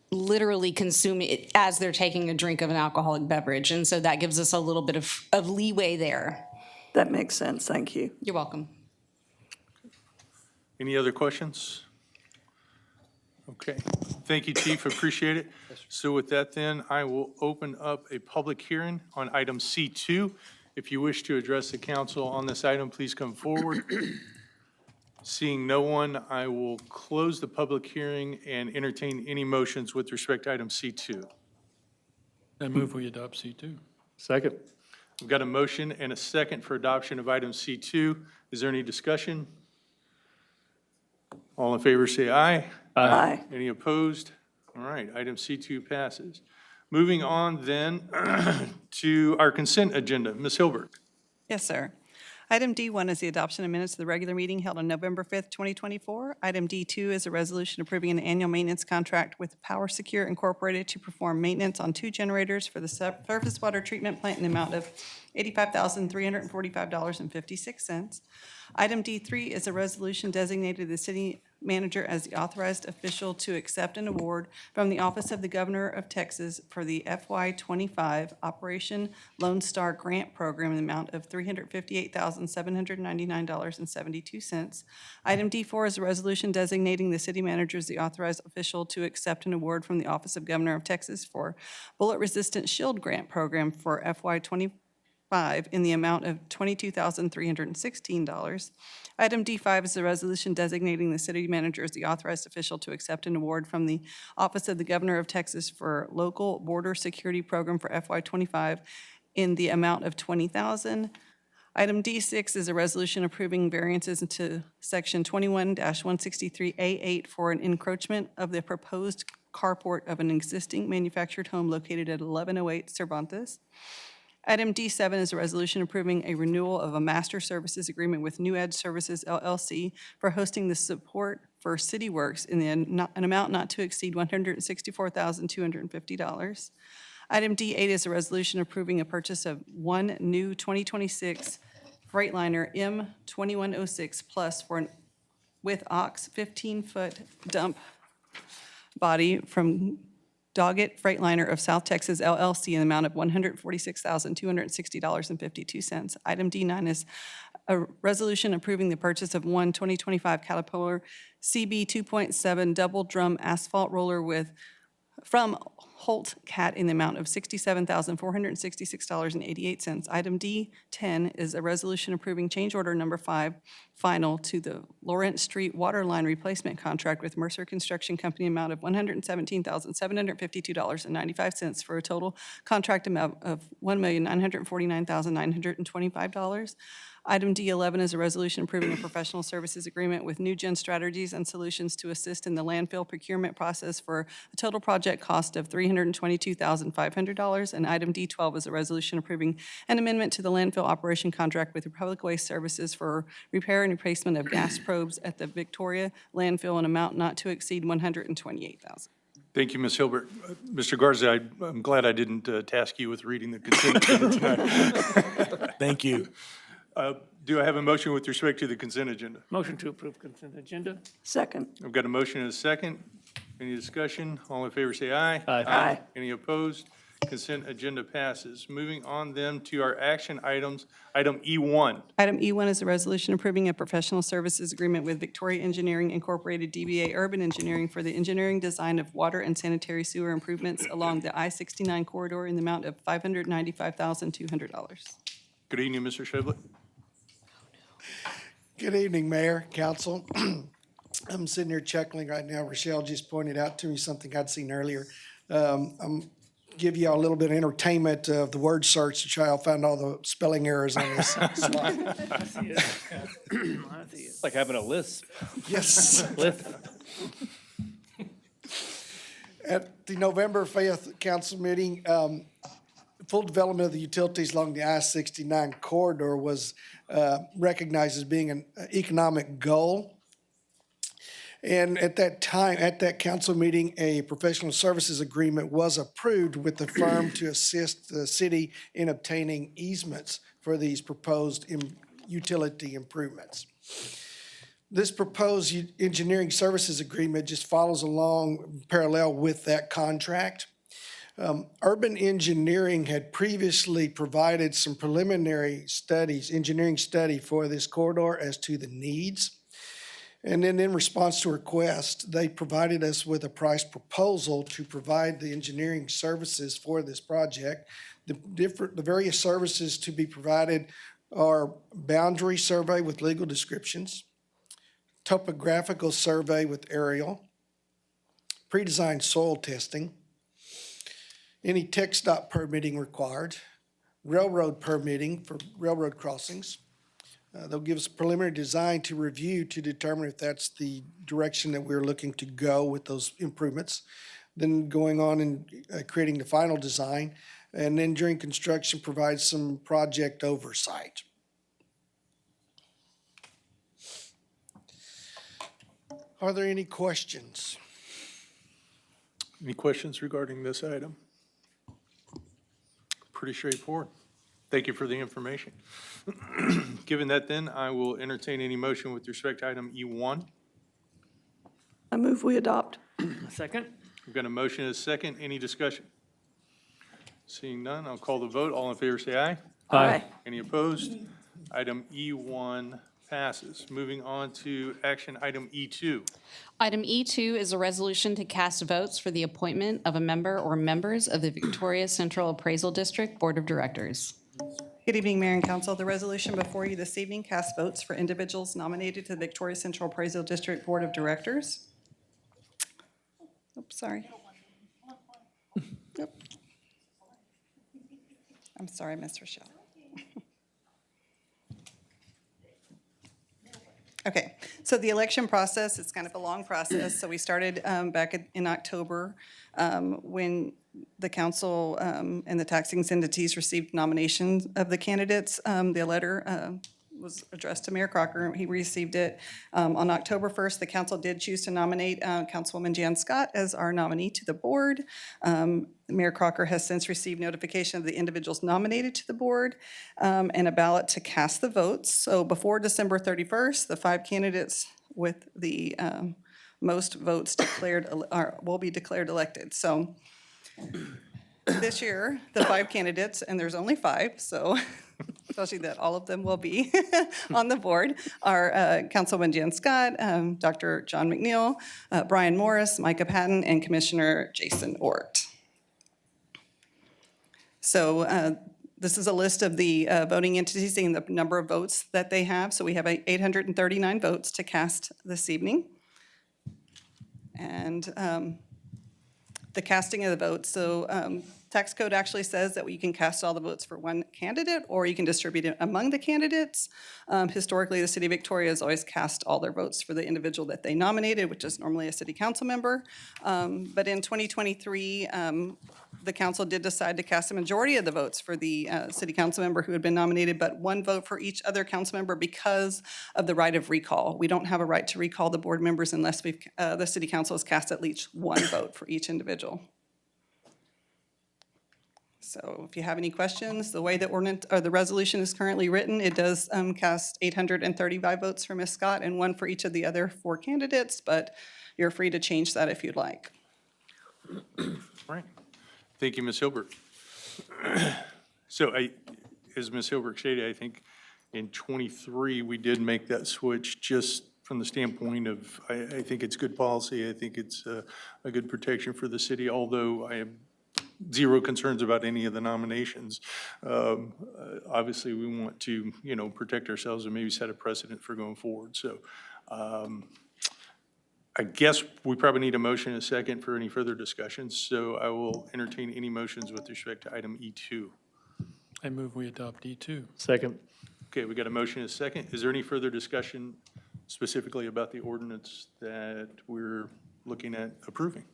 literally consume it as they're taking a drink of an alcoholic beverage. And so that gives us a little bit of leeway there. That makes sense. Thank you. You're welcome. Any other questions? Okay. Thank you, Chief. Appreciate it. So with that, then, I will open up a public hearing on item C2. If you wish to address the council on this item, please come forward. Seeing no one, I will close the public hearing and entertain any motions with respect to item C2. I move we adopt C2. Second. We've got a motion and a second for adoption of item C2. Is there any discussion? All in favor say aye. Aye. Any opposed? All right, item C2 passes. Moving on then to our consent agenda. Ms. Hilbert. Yes, sir. Item D1 is the adoption of minutes of the regular meeting held on November 5th, 2024. Item D2 is a resolution approving an annual maintenance contract with Power Secure Incorporated to perform maintenance on 2 generators for the surface water treatment plant in the amount of $85,345.56. Item D3 is a resolution designating the city manager as the authorized official to accept an award from the Office of the Governor of Texas for the FY25 Operation Lone Star Grant Program in the amount of $358,799.72. Item D4 is a resolution designating the city manager as the authorized official to accept an award from the Office of Governor of Texas for Bullet Resistant Shield Grant Program for FY25 in the amount of $22,316. Item D5 is a resolution designating the city manager as the authorized official to accept an award from the Office of the Governor of Texas for Local Border Security Program for FY25 in the amount of $20,000. Item D6 is a resolution approving variances into Section 21-163A8 for an encroachment of the proposed carport of an existing manufactured home located at 1108 Cervantes. Item D7 is a resolution approving a renewal of a master services agreement with New Edge Services LLC for hosting the support for City Works in an amount not to exceed $164,250. Item D8 is a resolution approving a purchase of one new 2026 Freightliner M2106 Plus with Ox 15-foot dump body from Doggett Freightliner of South Texas LLC in the amount of $146,260.52. Item D9 is a resolution approving the purchase of one 2025 Caterpillar CB 2.7 double drum asphalt roller from Holt Cat in the amount of $67,466.88. Item D10 is a resolution approving change order number 5 final to the Lawrence Street water line replacement contract with Mercer Construction Company amount of $117,752.95 for a total contract amount of $1,949,925. Item D11 is a resolution approving a professional services agreement with New Gen Strategies and Solutions to assist in the landfill procurement process for a total project cost of $322,500. And item D12 is a resolution approving an amendment to the landfill operation contract with Republic Waste Services for repair and replacement of gas probes at the Victoria landfill in amount not to exceed $128,000. Thank you, Ms. Hilbert. Mr. Garza, I'm glad I didn't task you with reading the consent agenda tonight. Thank you. Do I have a motion with respect to the consent agenda? Motion to approve consent agenda. Second. I've got a motion and a second. Any discussion? All in favor say aye. Aye. Aye. Any opposed? Consent agenda passes. Moving on then to our action items. Item E1. Item E1 is a resolution approving a professional services agreement with Victoria Engineering Incorporated DBA Urban Engineering for the engineering design of water and sanitary sewer improvements along the I-69 corridor in the amount of $595,200. Good evening, Mr. Shedley. Good evening, Mayor, Council. I'm sitting here chuckling right now. Rochelle just pointed out to me something I'd seen earlier. I'm give you all a little bit of entertainment of the word search to try to find all the spelling errors on this slide. I see it. I see it. It's like having a lisp. Yes. Lisp. At the November 5th council meeting, full development of the utilities along the I-69 corridor was recognized as being an economic goal. And at that time, at that council meeting, a professional services agreement was approved with the firm to assist the city in obtaining easements for these proposed utility improvements. This proposed engineering services agreement just follows along parallel with that contract. Urban Engineering had previously provided some preliminary studies, engineering study for this corridor as to the needs. And then in response to a request, they provided us with a price proposal to provide the engineering services for this project. The various services to be provided are boundary survey with legal descriptions, topographical survey with aerial, pre-designed soil testing, any TxDOT permitting required, railroad permitting for railroad crossings. They'll give us a preliminary design to review to determine if that's the direction that we're looking to go with those improvements. Then going on and creating the final design, and then during construction provide some project oversight. Are there any questions? Any questions regarding this item? Pretty straightforward. Thank you for the information. Given that then, I will entertain any motion with respect to item E1. I move we adopt. Second? We've got a motion and a second. Any discussion? Seeing none, I'll call the vote. All in favor, say aye. Aye. Any opposed? Item E1 passes. Moving on to action item E2. Item E2 is a resolution to cast votes for the appointment of a member or members of the Victoria Central Appraisal District Board of Directors. Good evening, Mayor and Council. The resolution before you this evening casts votes for individuals nominated to the Victoria Central Appraisal District Board of Directors. Oops, sorry. Yep. I'm sorry, Ms. Rochelle. Okay, so the election process, it's kind of a long process. So we started back in October when the council and the taxing entities received nominations of the candidates. The letter was addressed to Mayor Crocker. He received it. On October 1st, the council did choose to nominate Councilwoman Jan Scott as our nominee to the board. Mayor Crocker has since received notification of the individuals nominated to the board and a ballot to cast the votes. So before December 31st, the 5 candidates with the most votes declared will be declared elected. So this year, the 5 candidates, and there's only 5, so tells you that all of them will be on the board, are Councilwoman Jan Scott, Dr. John McNeil, Brian Morris, Micah Patton, and Commissioner Jason Ort. So this is a list of the voting entities and the number of votes that they have. So we have 839 votes to cast this evening. And the casting of the votes, so tax code actually says that you can cast all the votes for one candidate or you can distribute it among the candidates. Historically, the city of Victoria has always cast all their votes for the individual that they nominated, which is normally a city council member. But in 2023, the council did decide to cast a majority of the votes for the city council member who had been nominated, but 1 vote for each other council member because of the right of recall. We don't have a right to recall the board members unless the city council has cast at least 1 vote for each individual. So if you have any questions, the way the ordinance or the resolution is currently written, it does cast 835 votes for Ms. Scott and 1 for each of the other 4 candidates, but you're free to change that if you'd like. All right. Thank you, Ms. Hilbert. So as Ms. Hilbert stated, I think in '23, we did make that switch just from the standpoint of, I think it's good policy. I think it's a good protection for the city, although I have zero concerns about any of the nominations. Obviously, we want to, protect ourselves and maybe set a precedent for going forward. So I guess we probably need a motion and a second for any further discussions. So I will entertain any motions with respect to item E2. I move we adopt E2. Second. Okay, we got a motion and a second. Is there any further discussion specifically about the ordinance that we're looking at approving?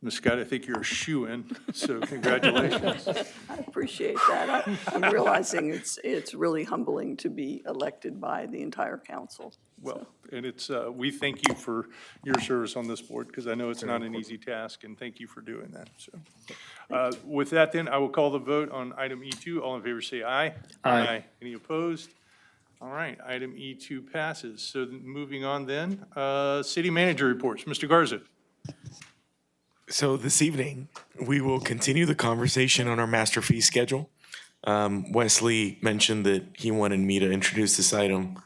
Ms. Scott, I think you're a shoo-in, so congratulations. I appreciate that. I'm realizing it's really humbling to be elected by the entire council. Well, and it's, we thank you for your service on this board, because I know it's not an easy task, and thank you for doing that. So, with that then, I will call the vote on item E2. All in favor say aye. Aye. Any opposed? All right, item E2 passes. So moving on then, city manager reports. Mr. Garza. So this evening, we will continue the conversation on our master fee schedule. Wesley mentioned that he wanted me to introduce this item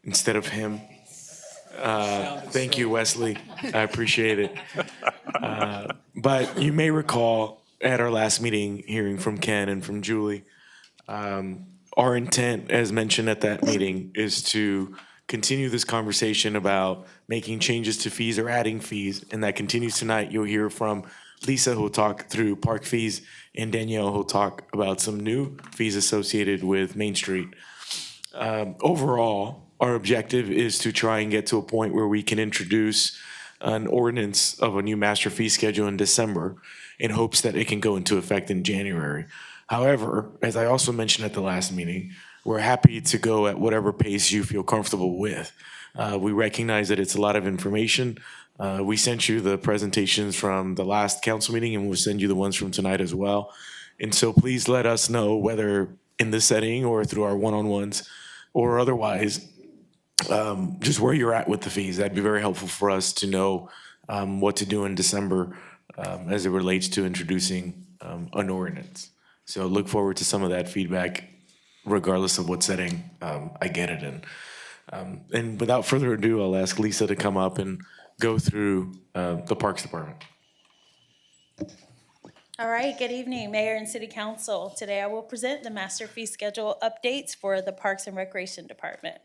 instead of him. Thank you, Wesley. I appreciate it. But you may recall at our last meeting, hearing from Ken and from Julie, our intent, as mentioned at that meeting, is to continue this conversation about making changes to fees or adding fees, and that continues tonight. You'll hear from Lisa, who'll talk through park fees, and Danielle, who'll talk about some new fees associated with Main Street. Overall, our objective is to try and get to a point where we can introduce an ordinance of a new master fee schedule in December in hopes that it can go into effect in January. However, as I also mentioned at the last meeting, we're happy to go at whatever pace you feel comfortable with. We recognize that it's a lot of information. We sent you the presentations from the last council meeting, and we'll send you the ones from tonight as well. And so please let us know, whether in this setting or through our one-on-ones or otherwise, just where you're at with the fees. That'd be very helpful for us to know what to do in December as it relates to introducing an ordinance. So look forward to some of that feedback, regardless of what setting I get it in. And without further ado, I'll ask Lisa to come up and go through the Parks Department. All right, good evening, Mayor and City Council. Today I will present the master fee schedule updates for the Parks and Recreation Department.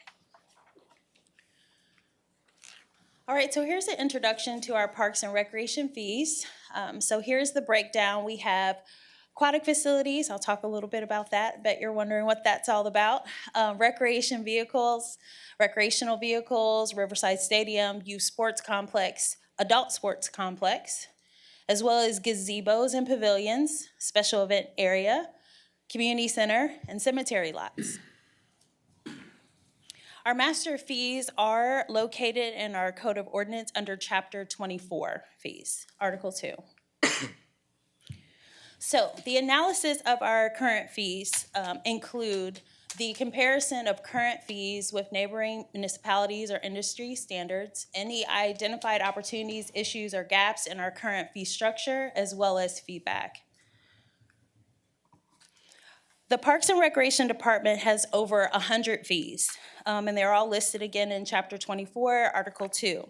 All right, so here's the introduction to our Parks and Recreation fees. So here's the breakdown. We have aquatic facilities. I'll talk a little bit about that. Bet you're wondering what that's all about. Recreation vehicles, recreational vehicles, Riverside Stadium, youth sports complex, adult sports complex, as well as gazebos and pavilions, special event area, community center, and cemetery lots. Our master fees are located in our Code of Ordinance under Chapter 24 fees, Article 2. So the analysis of our current fees include the comparison of current fees with neighboring municipalities or industry standards, any identified opportunities, issues, or gaps in our current fee structure, as well as feedback. The Parks and Recreation Department has over 100 fees, and they're all listed again in Chapter 24, Article 2.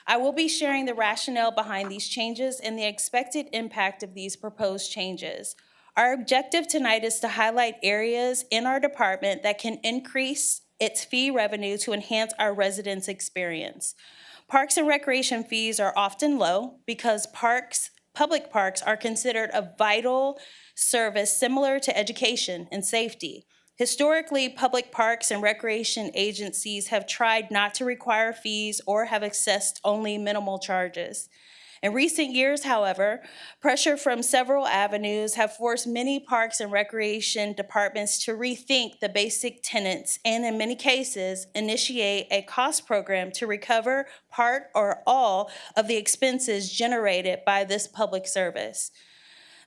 I will be sharing the rationale behind these changes and the expected impact of these proposed changes. Our objective tonight is to highlight areas in our department that can increase its fee revenue to enhance our residents' experience. Parks and recreation fees are often low because public parks are considered a vital service similar to education and safety. Historically, public parks and recreation agencies have tried not to require fees or have assessed only minimal charges. In recent years, however, pressure from several avenues have forced many parks and recreation departments to rethink the basic tenets and, in many cases, initiate a cost program to recover part or all of the expenses generated by this public service.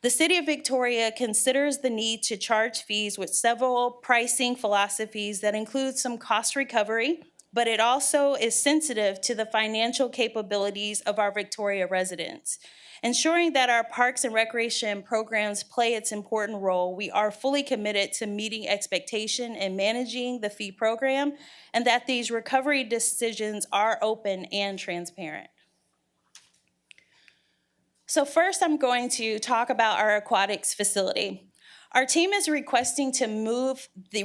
The City of Victoria considers the need to charge fees with several pricing philosophies that include some cost recovery, but it also is sensitive to the financial capabilities of our Victoria residents. Ensuring that our parks and recreation programs play its important role, we are fully committed to meeting expectation and managing the fee program, and that these recovery decisions are open and transparent. So first, I'm going to talk about our aquatics facility. Our team is requesting to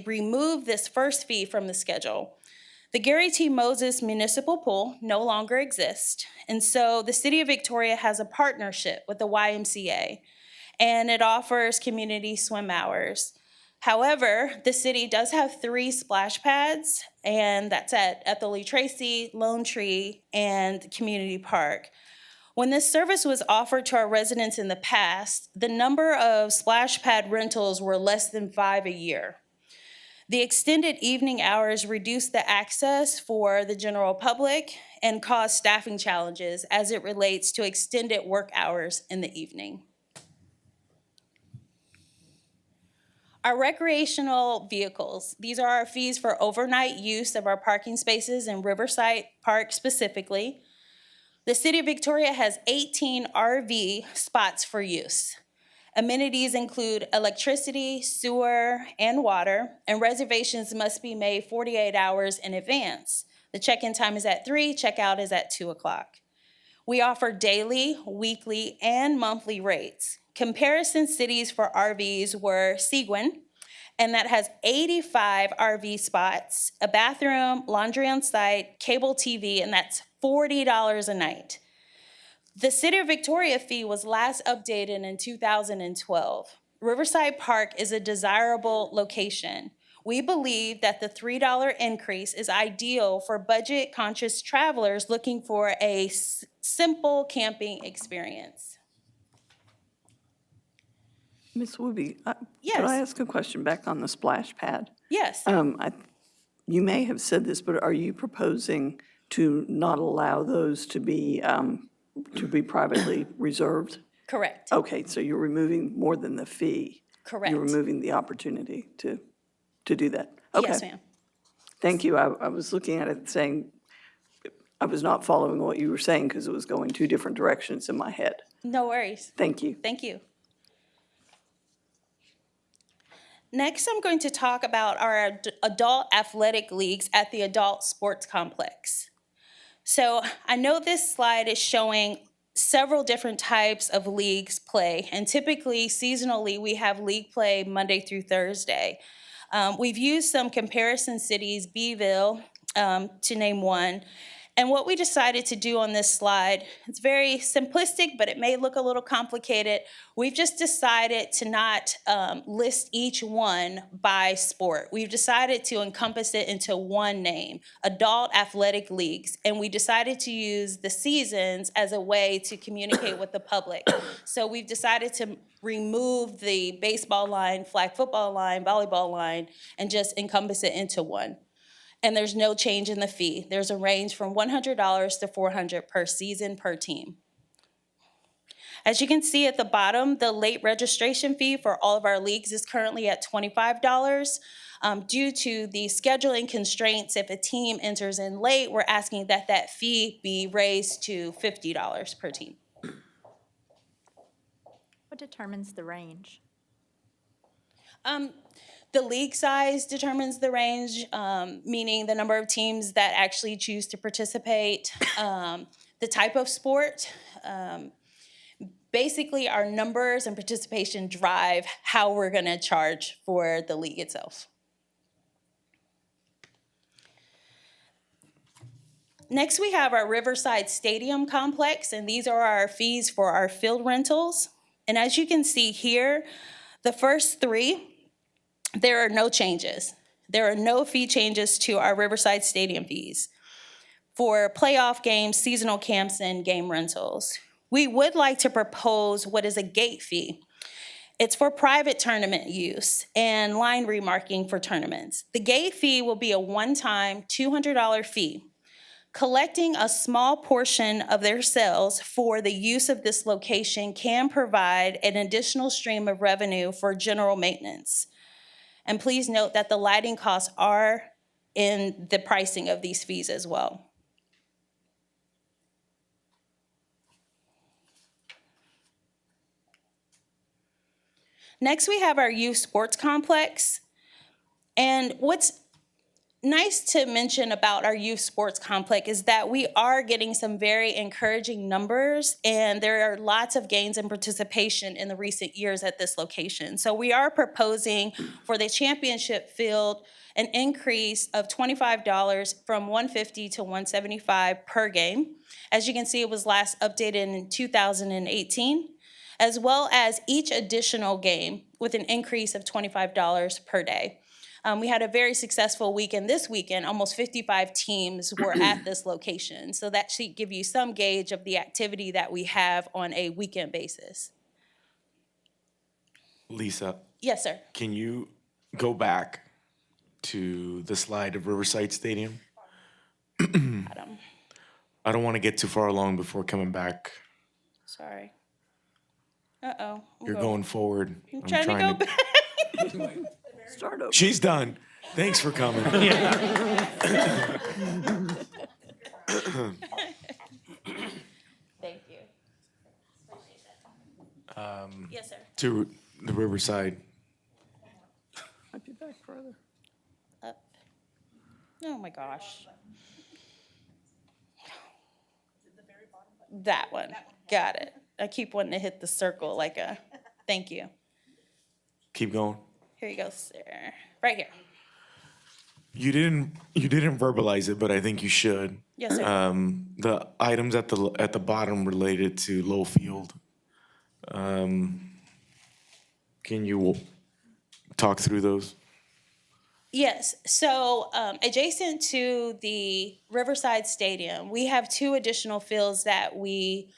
remove this first fee from the schedule. The Gary T. Moses Municipal Pool no longer exists, and so the City of Victoria has a partnership with the YMCA, and it offers community swim hours. However, the city does have 3 splash pads, and that's at Ethel Lee Tracy, Lone Tree, and Community Park. When this service was offered to our residents in the past, the number of splash pad rentals were less than 5 a year. The extended evening hours reduced the access for the general public and caused staffing challenges as it relates to extended work hours in the evening. Our recreational vehicles, these are our fees for overnight use of our parking spaces in Riverside Park specifically. The City of Victoria has 18 RV spots for use. Amenities include electricity, sewer, and water, and reservations must be made 48 hours in advance. The check-in time is at 3, checkout is at 2 o'clock. We offer daily, weekly, and monthly rates. Comparison cities for RVs were Seguin, and that has 85 RV spots, a bathroom, laundry on site, cable TV, and that's $40 a night. The City of Victoria fee was last updated in 2012. Riverside Park is a desirable location. We believe that the $3 increase is ideal for budget-conscious travelers looking for a simple camping experience. Ms. Wooby, could Yes. I ask a question back on the splash pad? Yes. You may have said this, but are you proposing to not allow those to be privately reserved? Correct. Okay, so you're removing more than the fee. Correct. You're removing the opportunity to do that. Okay. Yes, ma'am. Thank you. I was looking at it saying, I was not following what you were saying because it was going two different directions in my head. No worries. Thank you. Thank you. Next, I'm going to talk about our adult athletic leagues at the adult sports complex. So I know this slide is showing several different types of leagues play, and typically seasonally we have league play Monday through Thursday. We've used some comparison cities, Beeville, to name one. And what we decided to do on this slide, it's very simplistic, but it may look a little complicated. We've just decided to not list each one by sport. We've decided to encompass it into one name, Adult Athletic Leagues. And we decided to use the seasons as a way to communicate with the public. So we've decided to remove the baseball line, flag football line, volleyball line, and just encompass it into one. And there's no change in the fee. There's a range from $100 to $400 per season per team. As you can see at the bottom, the late registration fee for all of our leagues is currently at $25. Due to the scheduling constraints, if a team enters in late, we're asking that that fee be raised to $50 per team. What determines the range? The league size determines the range, meaning the number of teams that actually choose to participate, the type of sport. Basically, our numbers and participation drive how we're going to charge for the league itself. Next, we have our Riverside Stadium complex, and these are our fees for our field rentals. And as you can see here, the first three, there are no changes. There are no fee changes to our Riverside Stadium fees for playoff games, seasonal camps, and game rentals. We would like to propose what is a gate fee. It's for private tournament use and line remarking for tournaments. The gate fee will be a one-time $200 fee. Collecting a small portion of their sales for the use of this location can provide an additional stream of revenue for general maintenance. And please note that the lighting costs are in the pricing of these fees as well. Next, we have our youth sports complex. And what's nice to mention about our youth sports complex is that we are getting some very encouraging numbers, and there are lots of gains in participation in the recent years at this location. So we are proposing for the championship field an increase of $25 from $150 to $175 per game. As you can see, it was last updated in 2018, as well as each additional game with an increase of $25 per day. We had a very successful weekend this weekend. Almost 55 teams were at this location. So that should give you some gauge of the activity that we have on a weekend basis. Lisa, Yes, sir. can you go back to the slide of Riverside Stadium? Adam, I don't want to get too far along before coming back. sorry. Uh-oh. You're going forward. I'm trying to go back. Start over. She's done. Thanks for coming. Thank you. Yes, sir. To the Riverside. Might be back further. Up. Oh, my gosh. That one. Got it. I keep wanting to hit the circle like a, thank you. Keep going. Here you go, sir. Right here. You didn't verbalize it, but I think you should. Yes, sir. The items at the bottom related to low field. Can you talk through those? Yes, so adjacent to the Riverside Stadium, we have two additional fields that we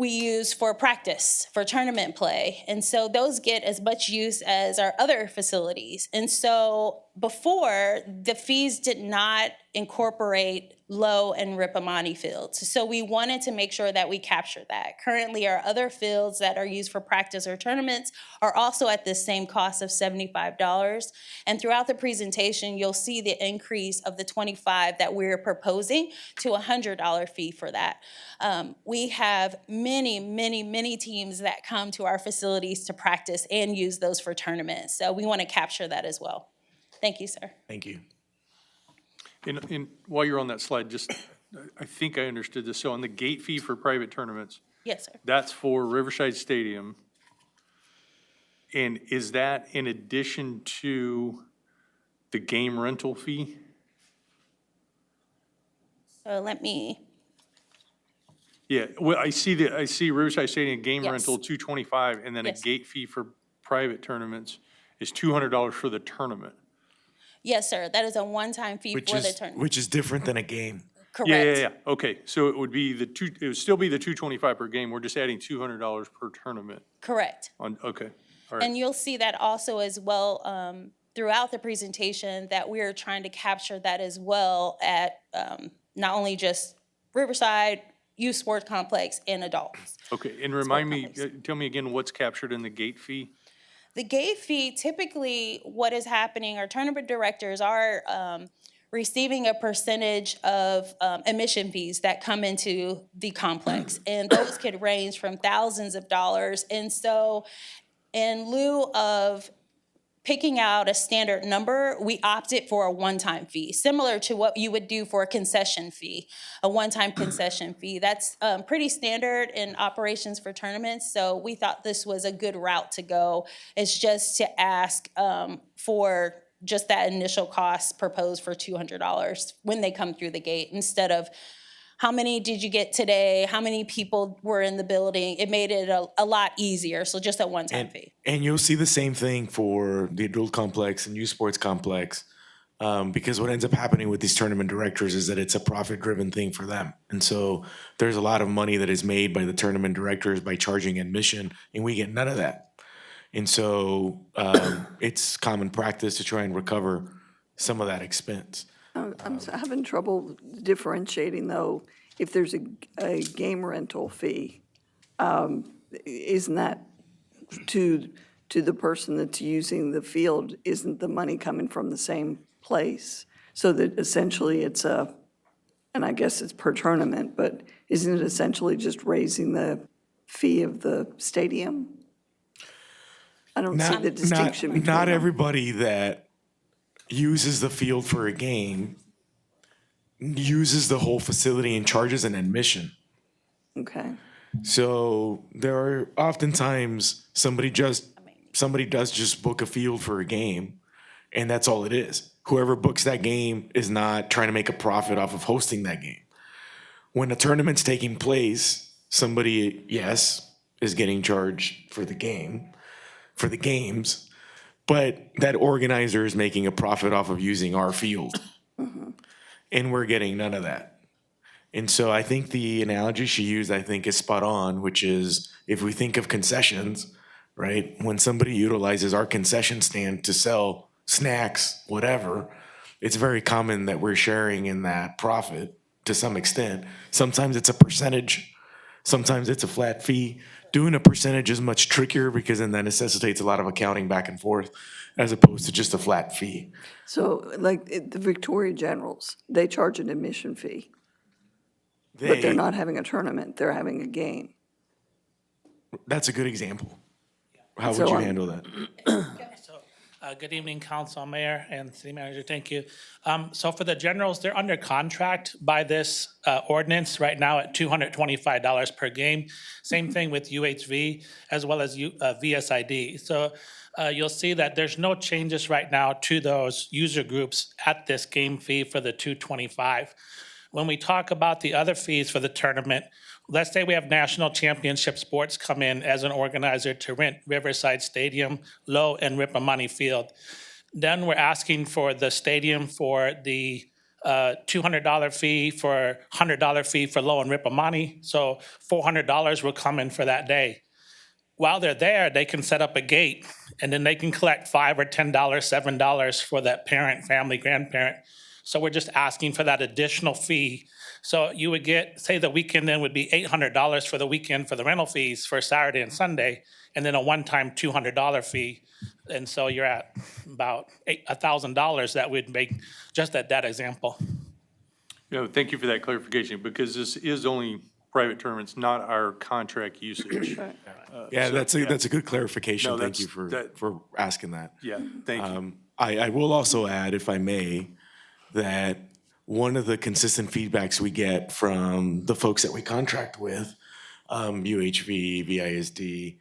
we use for practice, for tournament play. And so those get as much use as our other facilities. And so before, the fees did not incorporate Low and Ripamani fields. So we wanted to make sure that we captured that. Currently, our other fields that are used for practice or tournaments are also at the same cost of $75. And throughout the presentation, you'll see the increase of the $25 that we're proposing to a $100 fee for that. We have many teams that come to our facilities to practice and use those for tournaments. So we want to capture that as well. Thank you, sir. Thank you. And while you're on that slide, just, I think I understood this. So on the gate fee for private tournaments, Yes, sir. that's for Riverside Stadium. And is that in addition to the game rental fee? So let me, Yeah, well, I see Riverside Stadium game Yes. rental $225, and then a Yes. gate fee for private tournaments is $200 for the tournament. yes, sir. That is a one-time fee Which for the is, tournament. which is different than a game. Correct. Yeah. Okay, so it would be it would still be the $225 per game. We're just adding $200 per tournament Correct. on, okay, all right. And you'll see that also as well throughout the presentation, that we're trying to capture that as well at not only just Riverside, Youth Sports Complex, and adults. Okay, and remind me, tell me again what's captured in the gate fee? The gate fee, typically what is happening, our tournament directors are receiving a percentage of admission fees that come into the complex. And those could range from thousands of dollars. And so in lieu of picking out a standard number, we opted for a one-time fee, similar to what you would do for a concession fee, a one-time concession fee. That's pretty standard in operations for tournaments, so we thought this was a good route to go. It's just to ask for just that initial cost proposed for $200 when they come through the gate, instead of how many did you get today? How many people were in the building? It made it a lot easier. So just a one-time fee. And you'll see the same thing for the adult complex and youth sports complex, because what ends up happening with these tournament directors is that it's a profit-driven thing for them. And so there's a lot of money that is made by the tournament directors by charging admission, and we get none of that. And so it's common practice to try and recover some of that expense. I'm having trouble differentiating, though, if there's a game rental fee, isn't that to the person that's using the field, isn't the money coming from the same place? So that essentially it's and I guess it's per tournament, but isn't it essentially just raising the fee of the stadium? I don't see the distinction between Not them. everybody that uses the field for a game uses the whole facility and charges an admission. Okay. So there are oftentimes somebody does just book a field for a game, and that's all it is. Whoever books that game is not trying to make a profit off of hosting that game. When a tournament's taking place, somebody, yes, is getting charged for the game, for the games, but that organizer is making a profit off of using our field. And we're getting none of that. And so I think the analogy she used, I think, is spot on, which is if we think of concessions, right? When somebody utilizes our concession stand to sell snacks, whatever, it's very common that we're sharing in that profit to some extent. Sometimes it's a percentage, sometimes it's a flat fee. Doing a percentage is much trickier because then that necessitates a lot of accounting back and forth as opposed to just a flat fee. So like the Victoria Generals, they charge an admission fee, but they're not having a tournament, they're having a game. That's a good example. How So would you I'm- handle that? Good evening, Council, Mayor, and City Manager. Thank you. So for the generals, they're under contract by this ordinance right now at $225 per game. Same thing with UHV as well as VSID. So you'll see that there's no changes right now to those user groups at this game fee for the $225. When we talk about the other fees for the tournament, let's say we have national championship sports come in as an organizer to rent Riverside Stadium, Low, and Ripamani Field. Then we're asking for the stadium for the $200 fee for $100 fee for Low and Rippamani. So $400 will come in for that day. While they're there, they can set up a gate, and then they can collect $5 or $10, $7 for that parent, family, grandparent. So we're just asking for that additional fee. So you would get, say the weekend then would be $800 for the weekend for the rental fees for Saturday and Sunday, and then a one-time $200 fee. And so you're at about $1,000 that would make just at that example. Thank you for that clarification, because this is only private tournaments, not our contract usage. Yeah, So, that's a good clarification. No, Thank that's- you for asking that. Yeah, thank you. I will also add, if I may, that one of the consistent feedbacks we get from the folks that we contract with, UHV, VISD,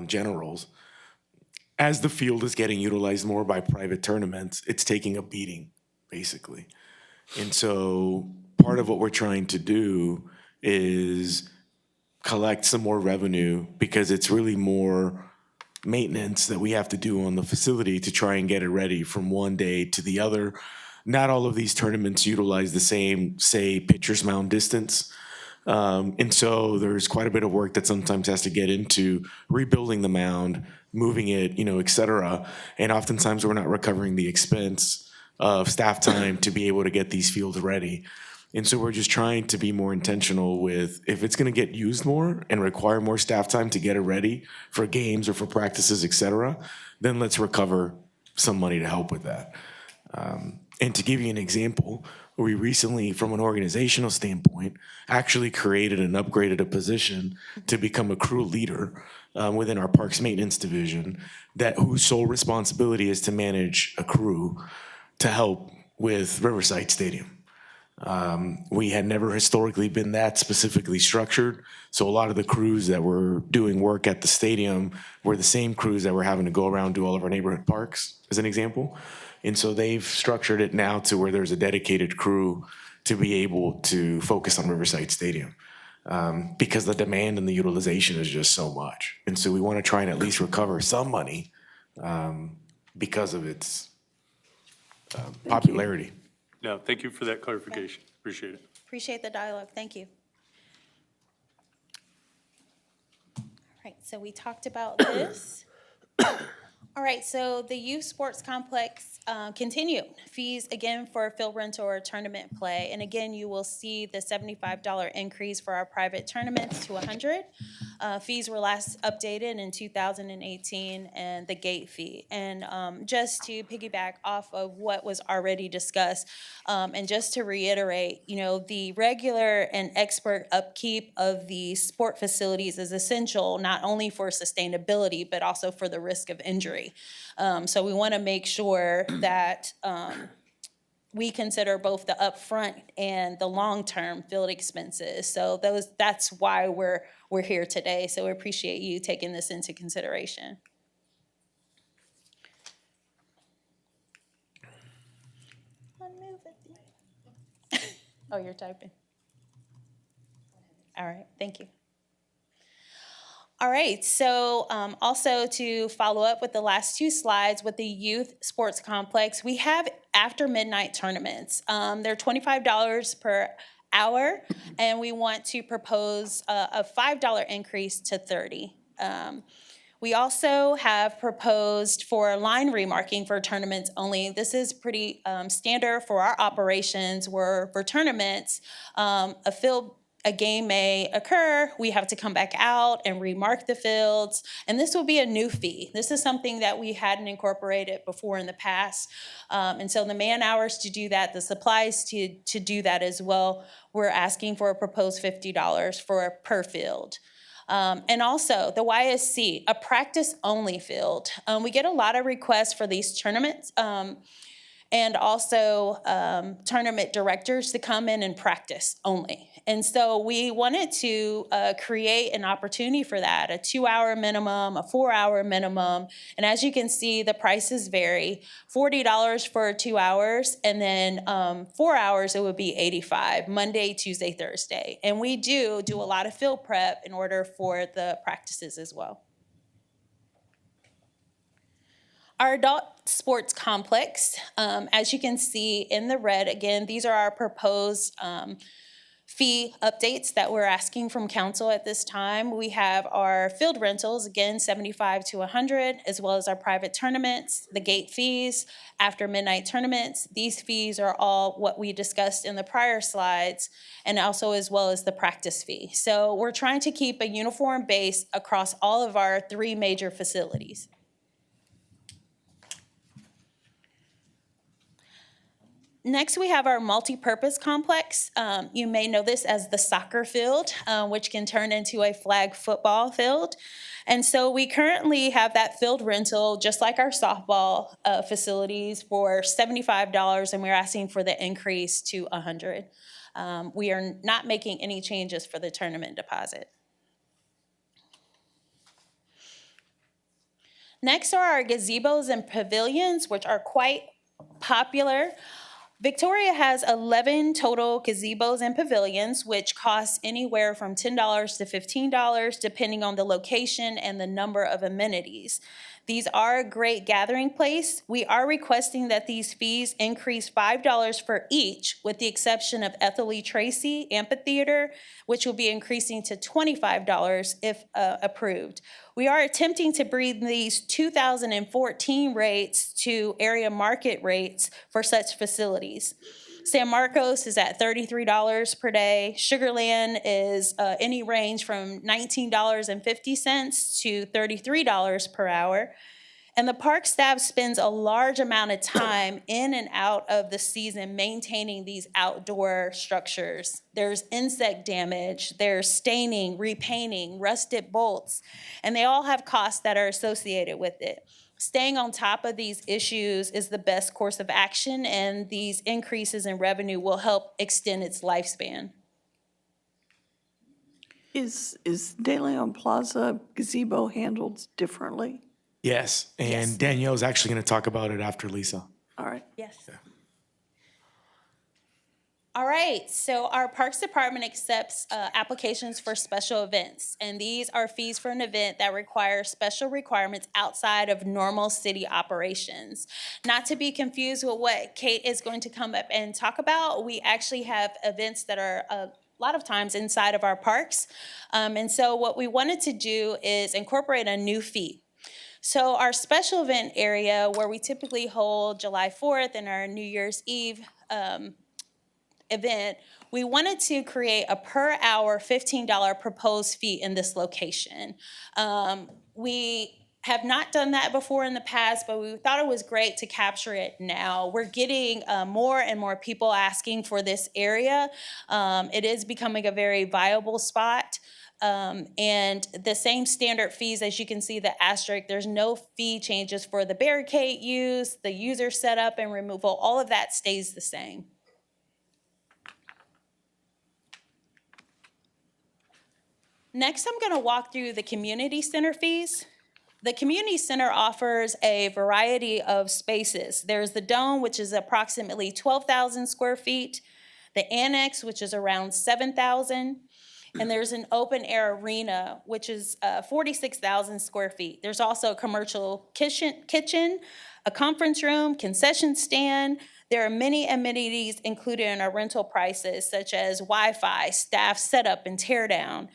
generals, as the field is getting utilized more by private tournaments, it's taking a beating, basically. And so part of what we're trying to do is collect some more revenue, because it's really more maintenance that we have to do on the facility to try and get it ready from one day to the other. Not all of these tournaments utilize the same, say, pitcher's mound distance. And so there's quite a bit of work that sometimes has to get into rebuilding the mound, moving it, et cetera. And oftentimes we're not recovering the expense of staff time to be able to get these fields ready. And so we're just trying to be more intentional with, if it's going to get used more and require more staff time to get it ready for games or for practices, et cetera, then let's recover some money to help with that. And to give you an example, we recently, from an organizational standpoint, actually created and upgraded a position to become a crew leader within our parks maintenance division, whose sole responsibility is to manage a crew to help with Riverside Stadium. We had never historically been that specifically structured, so a lot of the crews that were doing work at the stadium were the same crews that were having to go around do all of our neighborhood parks, as an example. And so they've structured it now to where there's a dedicated crew to be able to focus on Riverside Stadium, because the demand and the utilization is just so much. And so we want to try and at least recover some money because of its popularity. No, thank you for that clarification. Appreciate it. Appreciate the dialogue. Thank you. All right, so we talked about this. All right, so the youth sports complex continue. Fees, again, for field rental or tournament play. And again, you will see the $75 increase for our private tournaments to $100. Fees were last updated in 2018, and the gate fee. And just to piggyback off of what was already discussed, and just to reiterate, the regular and expert upkeep of the sport facilities is essential, not only for sustainability, but also for the risk of injury. So we want to make sure that we consider both the upfront and the long-term field expenses. So that's why we're here today. So we appreciate you taking this into consideration. Oh, you're typing. All right, thank you. All right, so also to follow up with the last two slides with the youth sports complex, we have after midnight tournaments. They're $25 per hour, and we want to propose a $5 increase to $30. We also have proposed for line remarking for tournaments only. This is pretty standard for our operations, where for tournaments, a game may occur, we have to come back out and remark the fields, and this will be a new fee. This is something that we hadn't incorporated before in the past, and so the man hours to do that, the supplies to do that as well, we're asking for a proposed $50 for per field. And also the YSC, a practice-only field. We get a lot of requests for these tournaments, and also tournament directors to come in and practice only. And so we wanted to create an opportunity for that, a 2-hour minimum, a 4-hour minimum. And as you can see, the prices vary. $40 for 2 hours, and then 4 hours, it would be $85, Monday, Tuesday, Thursday. And we do a lot of field prep in order for the practices as well. Our adult sports complex, as you can see in the red, again, these are our proposed fee updates that we're asking from council at this time. We have our field rentals, again, 75 to 100, as well as our private tournaments, the gate fees, after midnight tournaments. These fees are all what we discussed in the prior slides, and also as well as the practice fee. So we're trying to keep a uniform base across all of our 3 major facilities. Next, we have our multi-purpose complex. You may know this as the soccer field, which can turn into a flag football field. And so we currently have that field rental, just like our softball facilities, for $75, and we're asking for the increase to $100. We are not making any changes for the tournament deposit. Next are our gazebos and pavilions, which are quite popular. Victoria has 11 total gazebos and pavilions, which cost anywhere from $10 to $15, depending on the location and the number of amenities. These are a great gathering place. We are requesting that these fees increase $5 for each, with the exception of Ethel E. Tracy Amphitheater, which will be increasing to $25 if approved. We are attempting to bring these 2014 rates to area market rates for such facilities. San Marcos is at $33 per day. Sugarland is any range from $19.50 to $33 per hour. And the park staff spends a large amount of time in and out of the season maintaining these outdoor structures. There's insect damage, there's staining, repainting, rusted bolts, and they all have costs that are associated with it. Staying on top of these issues is the best course of action, and these increases in revenue will help extend its lifespan. Is De Leon Plaza gazebo handled differently? Yes, and Danielle's actually going to talk about it after Lisa. All right. Yes. All right, so our Parks Department accepts applications for special events, and these are fees for an event that requires special requirements outside of normal city operations. Not to be confused with what Kate is going to come up and talk about, we actually have events that are a lot of times inside of our parks, and so what we wanted to do is incorporate a new fee. So our special event area, where we typically hold July 4th and our New Year's Eve event, we wanted to create a per hour $15 proposed fee in this location. We have not done that before in the past, but we thought it was great to capture it now. We're getting more and more people asking for this area. It is becoming a very viable spot. And the same standard fees, as you can see the asterisk, there's no fee changes for the barricade use, the user setup and removal, all of that stays the same. Next, I'm going to walk through the community center fees. The community center offers a variety of spaces. There's the Dome, which is approximately 12,000 square feet, the Annex, which is around 7,000, and there's an open air arena, which is 46,000 square feet. There's also a commercial kitchen, a conference room, concession stand. There are many amenities included in our rental prices, such as Wi-Fi, staff setup and tear down,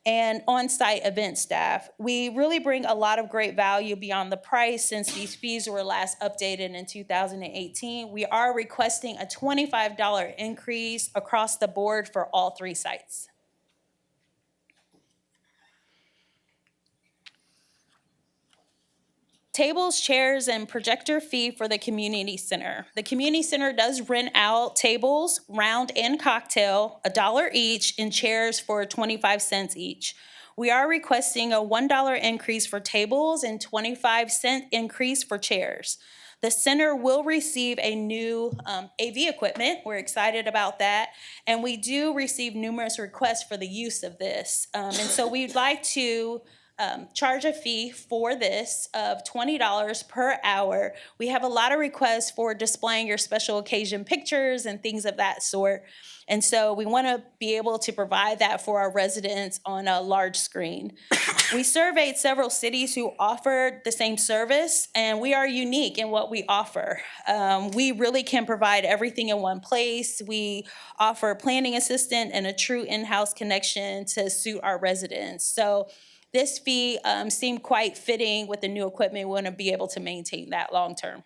and on-site event staff. We really bring a lot of great value beyond the price since these fees were last updated in 2018. We are requesting a $25 increase across the board for all 3 sites. Tables, chairs, and projector fee for the community center. The community center does rent out tables, round and cocktail, $1 each, and chairs for 25 cents each. We are requesting a $1 increase for tables and 25-cent increase for chairs. The center will receive a new AV equipment. We're excited about that. And we do receive numerous requests for the use of this. And so we'd like to charge a fee for this of $20 per hour. We have a lot of requests for displaying your special occasion pictures and things of that sort. And so we want to be able to provide that for our residents on a large screen. We surveyed several cities who offered the same service, and we are unique in what we offer. We really can provide everything in one place. We offer a planning assistant and a true in-house connection to suit our residents. So this fee seemed quite fitting with the new equipment. We want to be able to maintain that long term.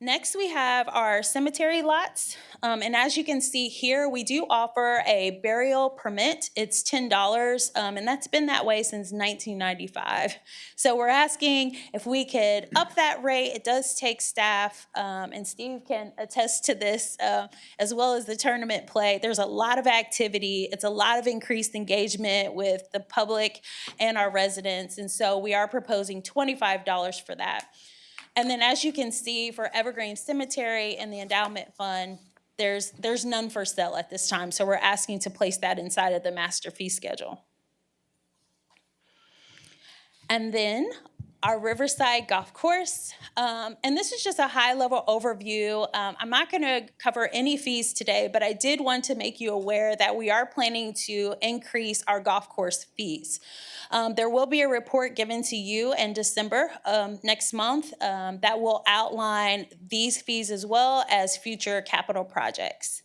Next, we have our cemetery lots. And as you can see here, we do offer a burial permit. It's $10, and that's been that way since 1995. So we're asking if we could up that rate. It does take staff, and Steve can attest to this, as well as the tournament play. There's a lot of activity. It's a lot of increased engagement with the public and our residents. And so we are proposing $25 for that. And then as you can see, for Evergreen Cemetery and the Endowment Fund, there's none for sale at this time. So we're asking to place that inside of the master fee schedule. And then our Riverside Golf Course. And this is just a high-level overview. I'm not going to cover any fees today, but I did want to make you aware that we are planning to increase our golf course fees. There will be a report given to you in December next month that will outline these fees as well as future capital projects.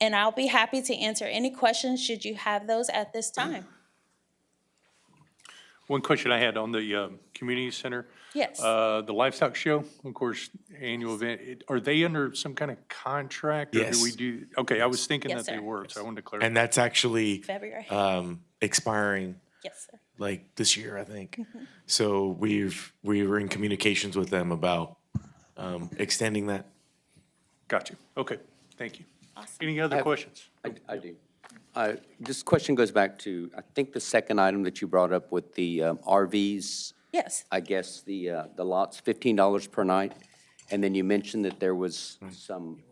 And I'll be happy to answer any questions should you have those at this time. One question I had on the community center. Yes. The livestock show, of course, annual event, are they under some kind of contract? Or Yes. do we do, okay, I was thinking Yes, that they sir. were, so I wanted to clarify. And that's actually February. expiring Yes, sir. like this year, I think. Mhm. So we were in communications with them about extending that. Got you. Okay, thank you. Awesome. Any other questions? I do. This question goes back to, I think, the second item that you brought up with the RVs. Yes. I guess the lots, $15 per night. And then you mentioned that there was some,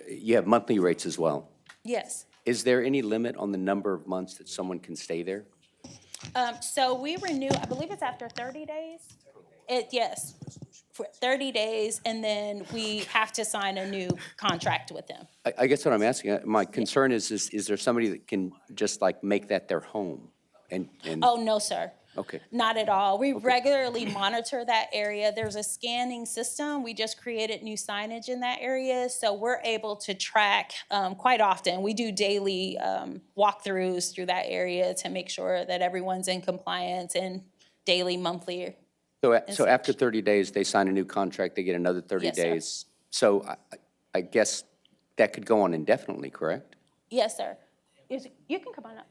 you have monthly rates as well. Yes. Is there any limit on the number of months that someone can stay there? So we renew, I believe it's after 30 days. Yes, for 30 days, and then we have to sign a new contract with them. I guess what I'm asking, my concern is there somebody that can just like make that their home? And Oh, no, sir. Okay. Not at all. We regularly monitor that area. There's a scanning system. We just created new signage in that area, so we're able to track quite often. We do daily walkthroughs through that area to make sure that everyone's in compliance, and daily, monthly. So after 30 days, they sign a new contract, they get another 30 Yes, sir. days. So I guess that could go on indefinitely, correct? Yes, sir. You can come on up.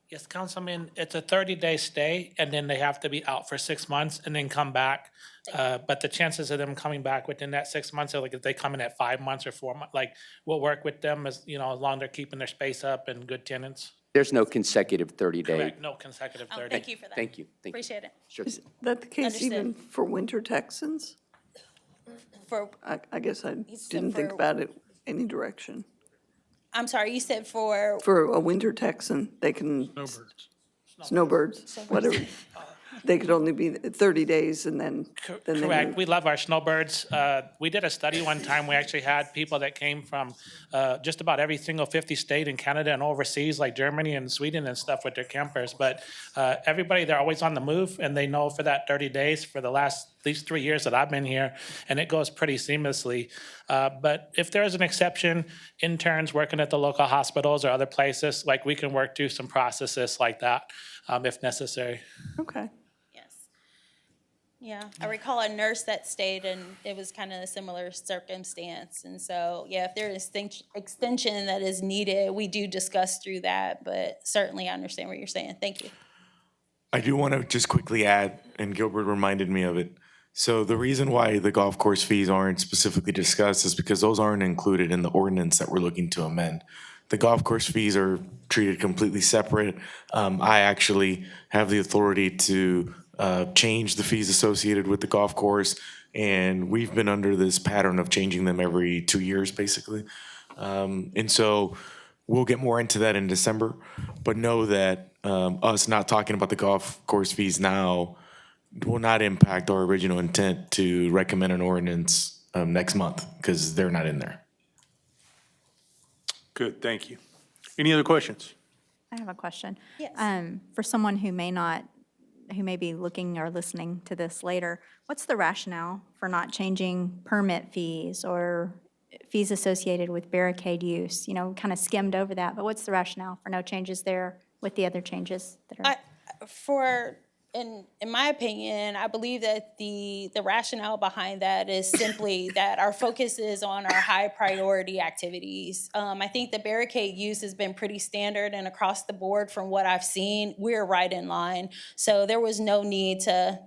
Yes, Councilman, it's a 30-day stay, and then they have to be out for 6 months and then come back. But the chances of them coming back within that 6 months, are like if they come in at 5 months or 4 months, like we'll work with them as, you know, as long as they're keeping their space up and good tenants. There's no consecutive 30-day. Correct, no consecutive 30. Thank you for that. Thank you. Appreciate it. Sure. Is that the case Understood. even for winter Texans? For, I guess I said didn't think for- about it any direction. I'm sorry, you said for, For a winter Texan, they can. Snowbirds, whatever. They could only be 30 days and then they Correct. would- We love our snowbirds. We did a study one time. We actually had people that came from just about every single 50 state in Canada and overseas, like Germany and Sweden and stuff with their campers. But everybody, they're always on the move, and they know for that 30 days for the last at least 3 years that I've been here, and it goes pretty seamlessly. But if there is an exception, interns working at the local hospitals or other places, like we can work through some processes like that if necessary. Okay. yeah, I recall a nurse that stayed, and it was kind of a similar circumstance. And so, yeah, if there is extension that is needed, we do discuss through that, but certainly I understand what you're saying. Thank you. I do want to just quickly add, and Gilbert reminded me of it. So the reason why the golf course fees aren't specifically discussed is because those aren't included in the ordinance that we're looking to amend. The golf course fees are treated completely separate. I actually have the authority to change the fees associated with the golf course, and we've been under this pattern of changing them every 2 years, basically. And so we'll get more into that in December, but know that us not talking about the golf course fees now will not impact our original intent to recommend an ordinance next month, because they're not in there. Good, thank you. Any other questions? I have a question. Yes. For someone who may be looking or listening to this later, what's the rationale for not changing permit fees or fees associated with barricade use? You know, kind of skimmed over that, but what's the rationale for no changes there with the other changes that are? In my opinion, I believe that the rationale behind that is simply that our focus is on our high priority activities. I think the barricade use has been pretty standard and across the board from what I've seen, we're right in line. So there was no need to,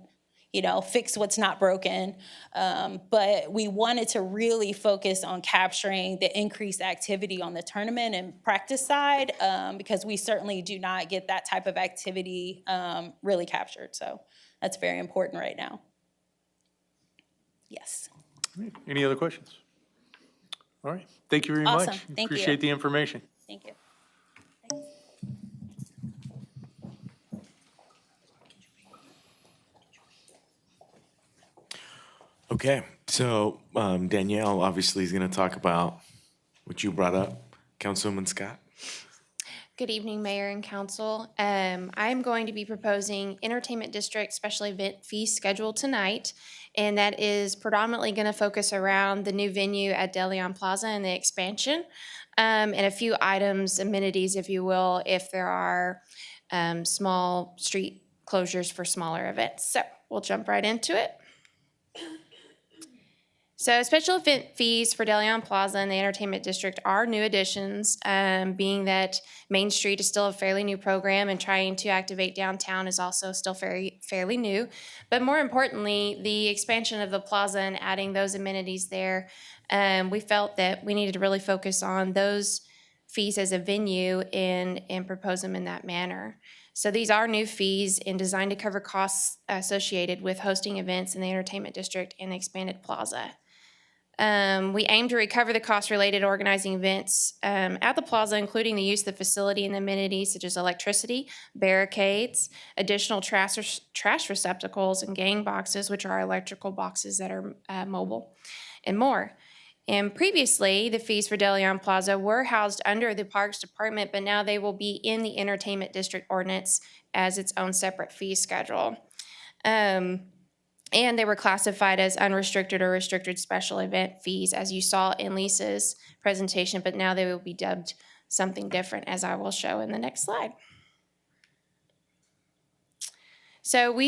fix what's not broken. But we wanted to really focus on capturing the increased activity on the tournament and practice side, because we certainly do not get that type of activity really captured. So that's very important right now. Yes. Any other questions? All right, thank you very Awesome. much. Thank you. Appreciate the information. Thank you. Okay, so Danielle obviously is going to talk about what you brought up, Councilwoman Scott. Good evening, Mayor and Council. I'm going to be proposing Entertainment District Special Event Fee Schedule tonight, and that is predominantly going to focus around the new venue at De Leon Plaza and the expansion, and a few items, amenities, if you will, if there are small street closures for smaller events. So we'll jump right into it. So special event fees for De Leon Plaza and the Entertainment District are new additions, being that Main Street is still a fairly new program and trying to activate downtown is also still fairly new. But more importantly, the expansion of the plaza and adding those amenities there, we felt that we needed to really focus on those fees as a venue and propose them in that manner. So these are new fees and designed to cover costs associated with hosting events in the Entertainment District and the expanded plaza. We aim to recover the costs related to organizing events at the plaza, including the use of the facility and amenities such as electricity, barricades, additional trash receptacles, and gang boxes, which are electrical boxes that are mobile, and more. And previously, the fees for De Leon Plaza were housed under the Parks Department, but now they will be in the Entertainment District Ordinance as its own separate fee schedule. And they were classified as unrestricted or restricted special event fees, as you saw in Lisa's presentation, but now they will be dubbed something different, as I will show in the next slide. So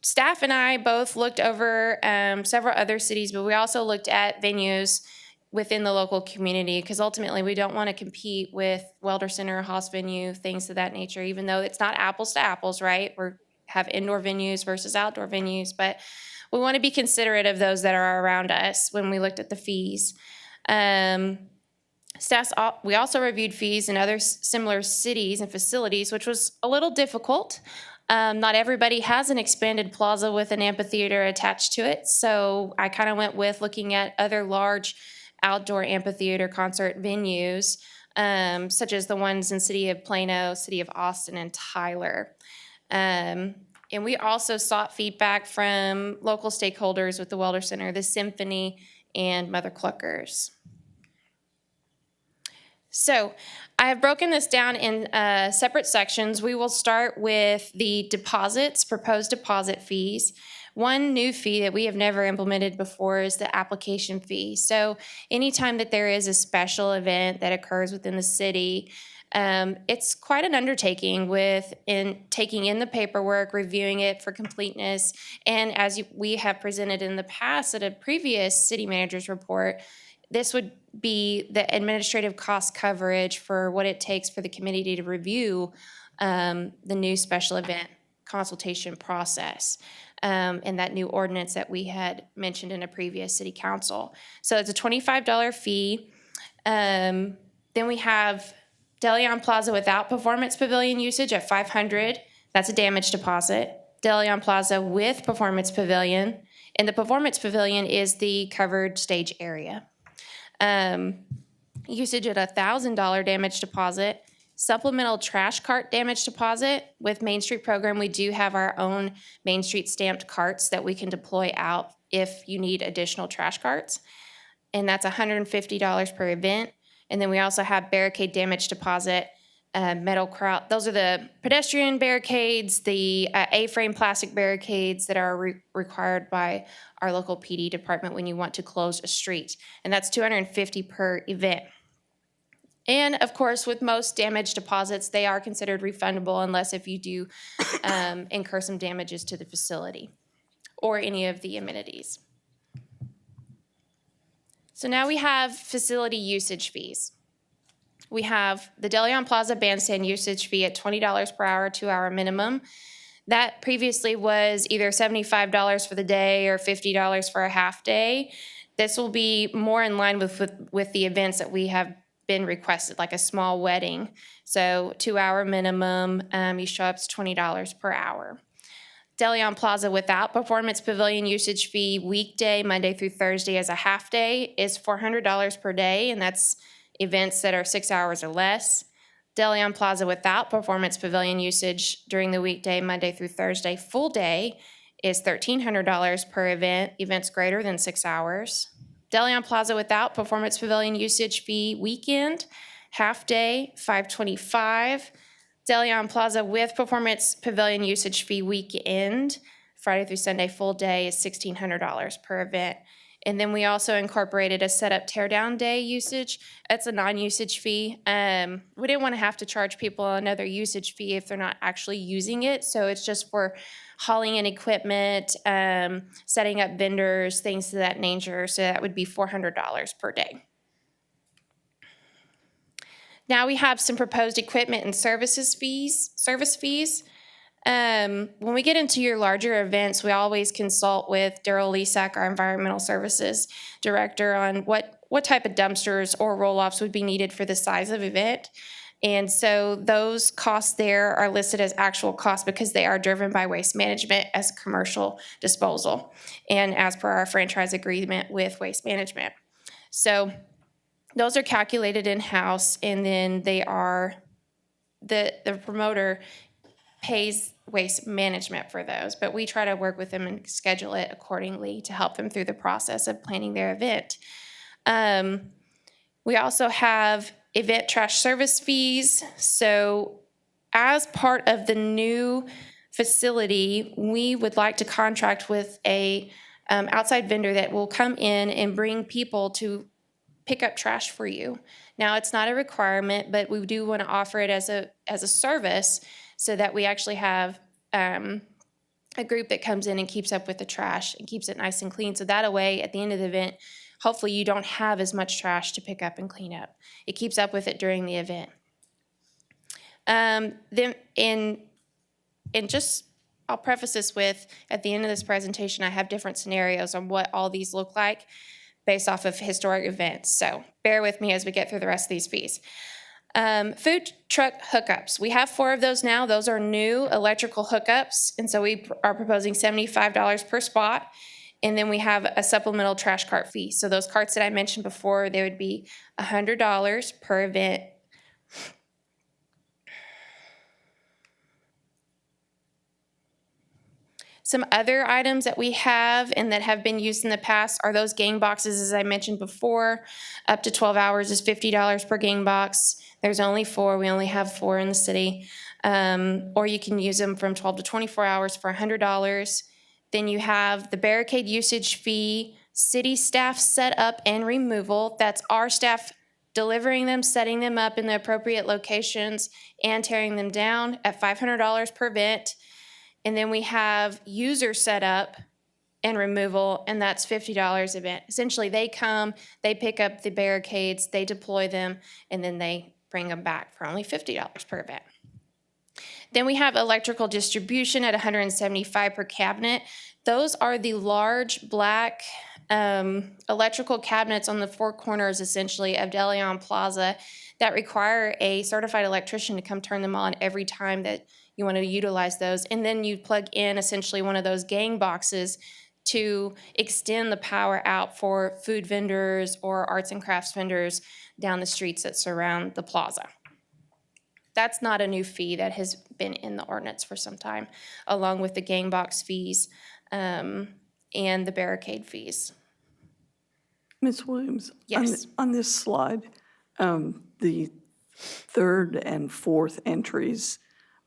staff and I both looked over several other cities, but we also looked at venues within the local community, because ultimately we don't want to compete with Welder Center, Haas venue, things of that nature, even though it's not apples to apples, right? We have indoor venues versus outdoor venues, but we want to be considerate of those that are around us when we looked at the fees. We also reviewed fees in other similar cities and facilities, which was a little difficult. Not everybody has an expanded plaza with an amphitheater attached to it, so I kind of went with looking at other large outdoor amphitheater concert venues, such as the ones in City of Plano, City of Austin, and Tyler. And we also sought feedback from local stakeholders with the Welder Center, the Symphony, and Mother Cluckers. So I have broken this down in separate sections. We will start with the deposits, proposed deposit fees. One new fee that we have never implemented before is the application fee. So anytime that there is a special event that occurs within the city, it's quite an undertaking in taking in the paperwork, reviewing it for completeness, and as we have presented in the past at a previous city manager's report, this would be the administrative cost coverage for what it takes for the committee to review the new special event consultation process and that new ordinance that we had mentioned in a previous city council. So it's a $25 fee. Then we have De Leon Plaza without performance pavilion usage at $500. That's a damage deposit. De Leon Plaza with performance pavilion, and the performance pavilion is the covered stage area. usage at $1,000 damage deposit, supplemental trash cart damage deposit. With Main Street program, we do have our own Main Street stamped carts that we can deploy out if you need additional trash carts. And that's $150 per event. And then we also have barricade damage deposit, metal crowd. Those are the pedestrian barricades, the A-frame plastic barricades that are required by our local PD department when you want to close a street. And that's $250 per event. And of course, with most damage deposits, they are considered refundable unless if you do incur some damages to the facility or any of the amenities. So now we have facility usage fees. We have the DeLeon Plaza Bandstand usage fee at $20 per hour, 2-hour minimum. That previously was either $75 for the day or $50 for a half day. This will be more in line with the events that we have been requested, like a small wedding. So 2-hour minimum, you show up to $20 per hour. DeLeon Plaza without performance pavilion usage fee weekday, Monday through Thursday as a half day is $400 per day, and that's events that are 6 hours or less. DeLeon Plaza without performance pavilion usage during the weekday, Monday through Thursday, full day is $1,300 per event, events greater than 6 hours. DeLeon Plaza without performance pavilion usage fee weekend, half day, $525. DeLeon Plaza with performance pavilion usage fee weekend, Friday through Sunday full day is $1,600 per event. And then we also incorporated a setup teardown day usage. That's a non-usage fee. We didn't want to have to charge people another usage fee if they're not actually using it. So it's just for hauling in equipment, setting up vendors, things of that nature. So that would be $400 per day. Now we have some proposed equipment and service fees. When we get into your larger events, we always consult with Daryl Lesak, our environmental services director, on what type of dumpsters or roll-offs would be needed for the size of event. And so those costs there are listed as actual costs because they are driven by Waste Management as commercial disposal and as per our franchise agreement with Waste Management. So those are calculated in-house, and then they are, the promoter pays Waste Management for those, but we try to work with them and schedule it accordingly to help them through the process of planning their event. We also have event trash service fees. So as part of the new facility, we would like to contract with a outside vendor that will come in and bring people to pick up trash for you. Now, it's not a requirement, but we do want to offer it as a service so that we actually have a group that comes in and keeps up with the trash and keeps it nice and clean. So that way, at the end of the event, hopefully you don't have as much trash to pick up and clean up. It keeps up with it during the event. Then I'll preface this with, at the end of this presentation, I have different scenarios on what all these look like based off of historic events. So bear with me as we get through the rest of these fees. Food truck hookups. We have 4 of those now. Those are new electrical hookups. And so we are proposing $75 per spot. And then we have a supplemental trash cart fee. So those carts that I mentioned before, they would be $100 per event. Some other items that we have and that have been used in the past are those gang boxes, as I mentioned before. Up to 12 hours is $50 per gang box. There's only 4. We only have 4 in the city. Or you can use them from 12 to 24 hours for $100. Then you have the barricade usage fee, city staff setup and removal. That's our staff delivering them, setting them up in the appropriate locations, and tearing them down at $500 per event. And then we have user setup and removal, and that's $50 event. Essentially, they come, they pick up the barricades, they deploy them, and then they bring them back for only $50 per event. Then we have electrical distribution at $175 per cabinet. Those are the large black electrical cabinets on the 4 corners, essentially, of DeLeon Plaza that require a certified electrician to come turn them on every time that you want to utilize those. And then you plug in essentially one of those gang boxes to extend the power out for food vendors or arts and crafts vendors down the streets that surround the plaza. That's not a new fee. That has been in the ordinance for some time, along with the gang box fees and the barricade fees. Ms. Williams? Yes. On this slide, the third and fourth entries,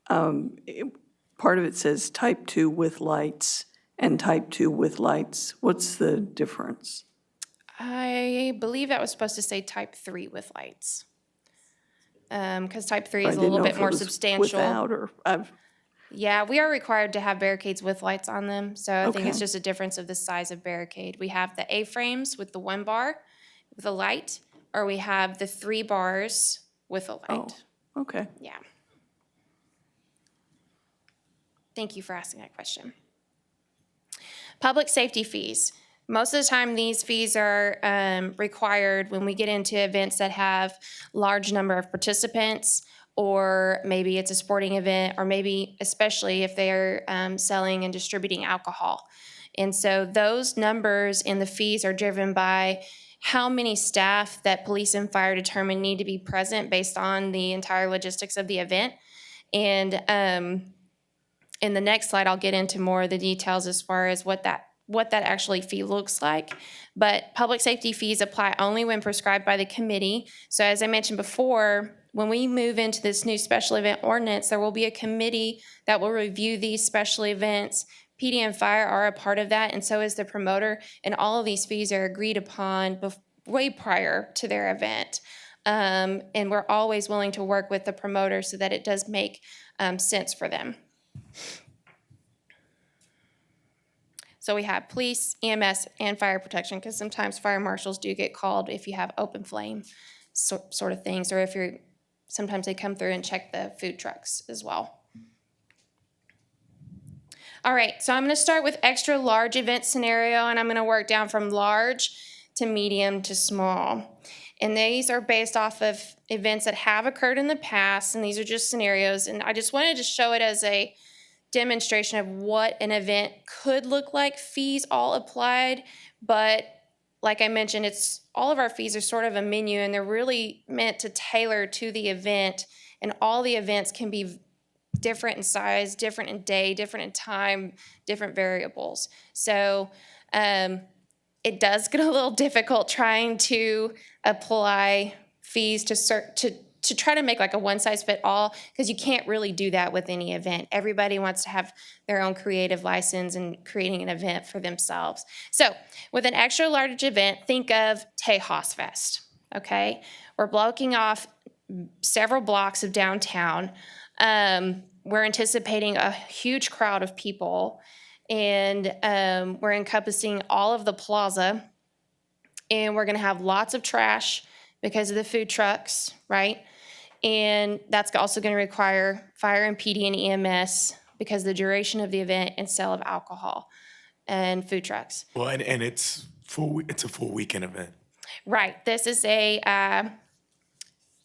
part of it says type 2 with lights and type 2 with lights. What's the difference? I believe that was supposed to say type 3 with lights. Because type 3 is a I didn't little know bit if it more was substantial. Without or, Yeah, we are required to have barricades with lights on them, so I think it's Okay. just a difference of the size of barricade. We have the A-frames with the 1 bar with a light, or we have the 3 bars with a light. okay. Yeah. Thank you for asking that question. Public safety fees. Most of the time, these fees are required when we get into events that have large number of participants, or maybe it's a sporting event, or maybe especially if they're selling and distributing alcohol. And so those numbers in the fees are driven by how many staff that police and fire determine need to be present based on the entire logistics of the event. And in the next slide, I'll get into more of the details as far as what that actually fee looks like. But public safety fees apply only when prescribed by the committee. So as I mentioned before, when we move into this new special event ordinance, there will be a committee that will review these special events. PD and fire are a part of that, and so is the promoter. And all of these fees are agreed upon way prior to their event. And we're always willing to work with the promoter so that it does make sense for them. So we have police, EMS, and fire protection, because sometimes fire marshals do get called if you have open flame sort of things, or if sometimes they come through and check the food trucks as well. All right, so I'm going to start with extra large event scenario, and I'm going to work down from large to medium to small. And these are based off of events that have occurred in the past, and these are just scenarios. And I just wanted to show it as a demonstration of what an event could look like, fees all applied. But like I mentioned, all of our fees are sort of a menu, and they're really meant to tailor to the event. And all the events can be different in size, different in day, different in time, different variables. So it does get a little difficult trying to apply fees to try to make like a one-size-fit-all, because you can't really do that with any event. Everybody wants to have their own creative license and creating an event for themselves. So with an extra large event, think of Tejas Fest, okay? We're blocking off several blocks of downtown. We're anticipating a huge crowd of people, and we're encompassing all of the plaza, and we're gonna have lots of trash because of the food trucks, right? And that's also going to require fire and PD and EMS because of the duration of the event and sale of alcohol and food trucks. Well, and it's a full weekend event. Right. This is a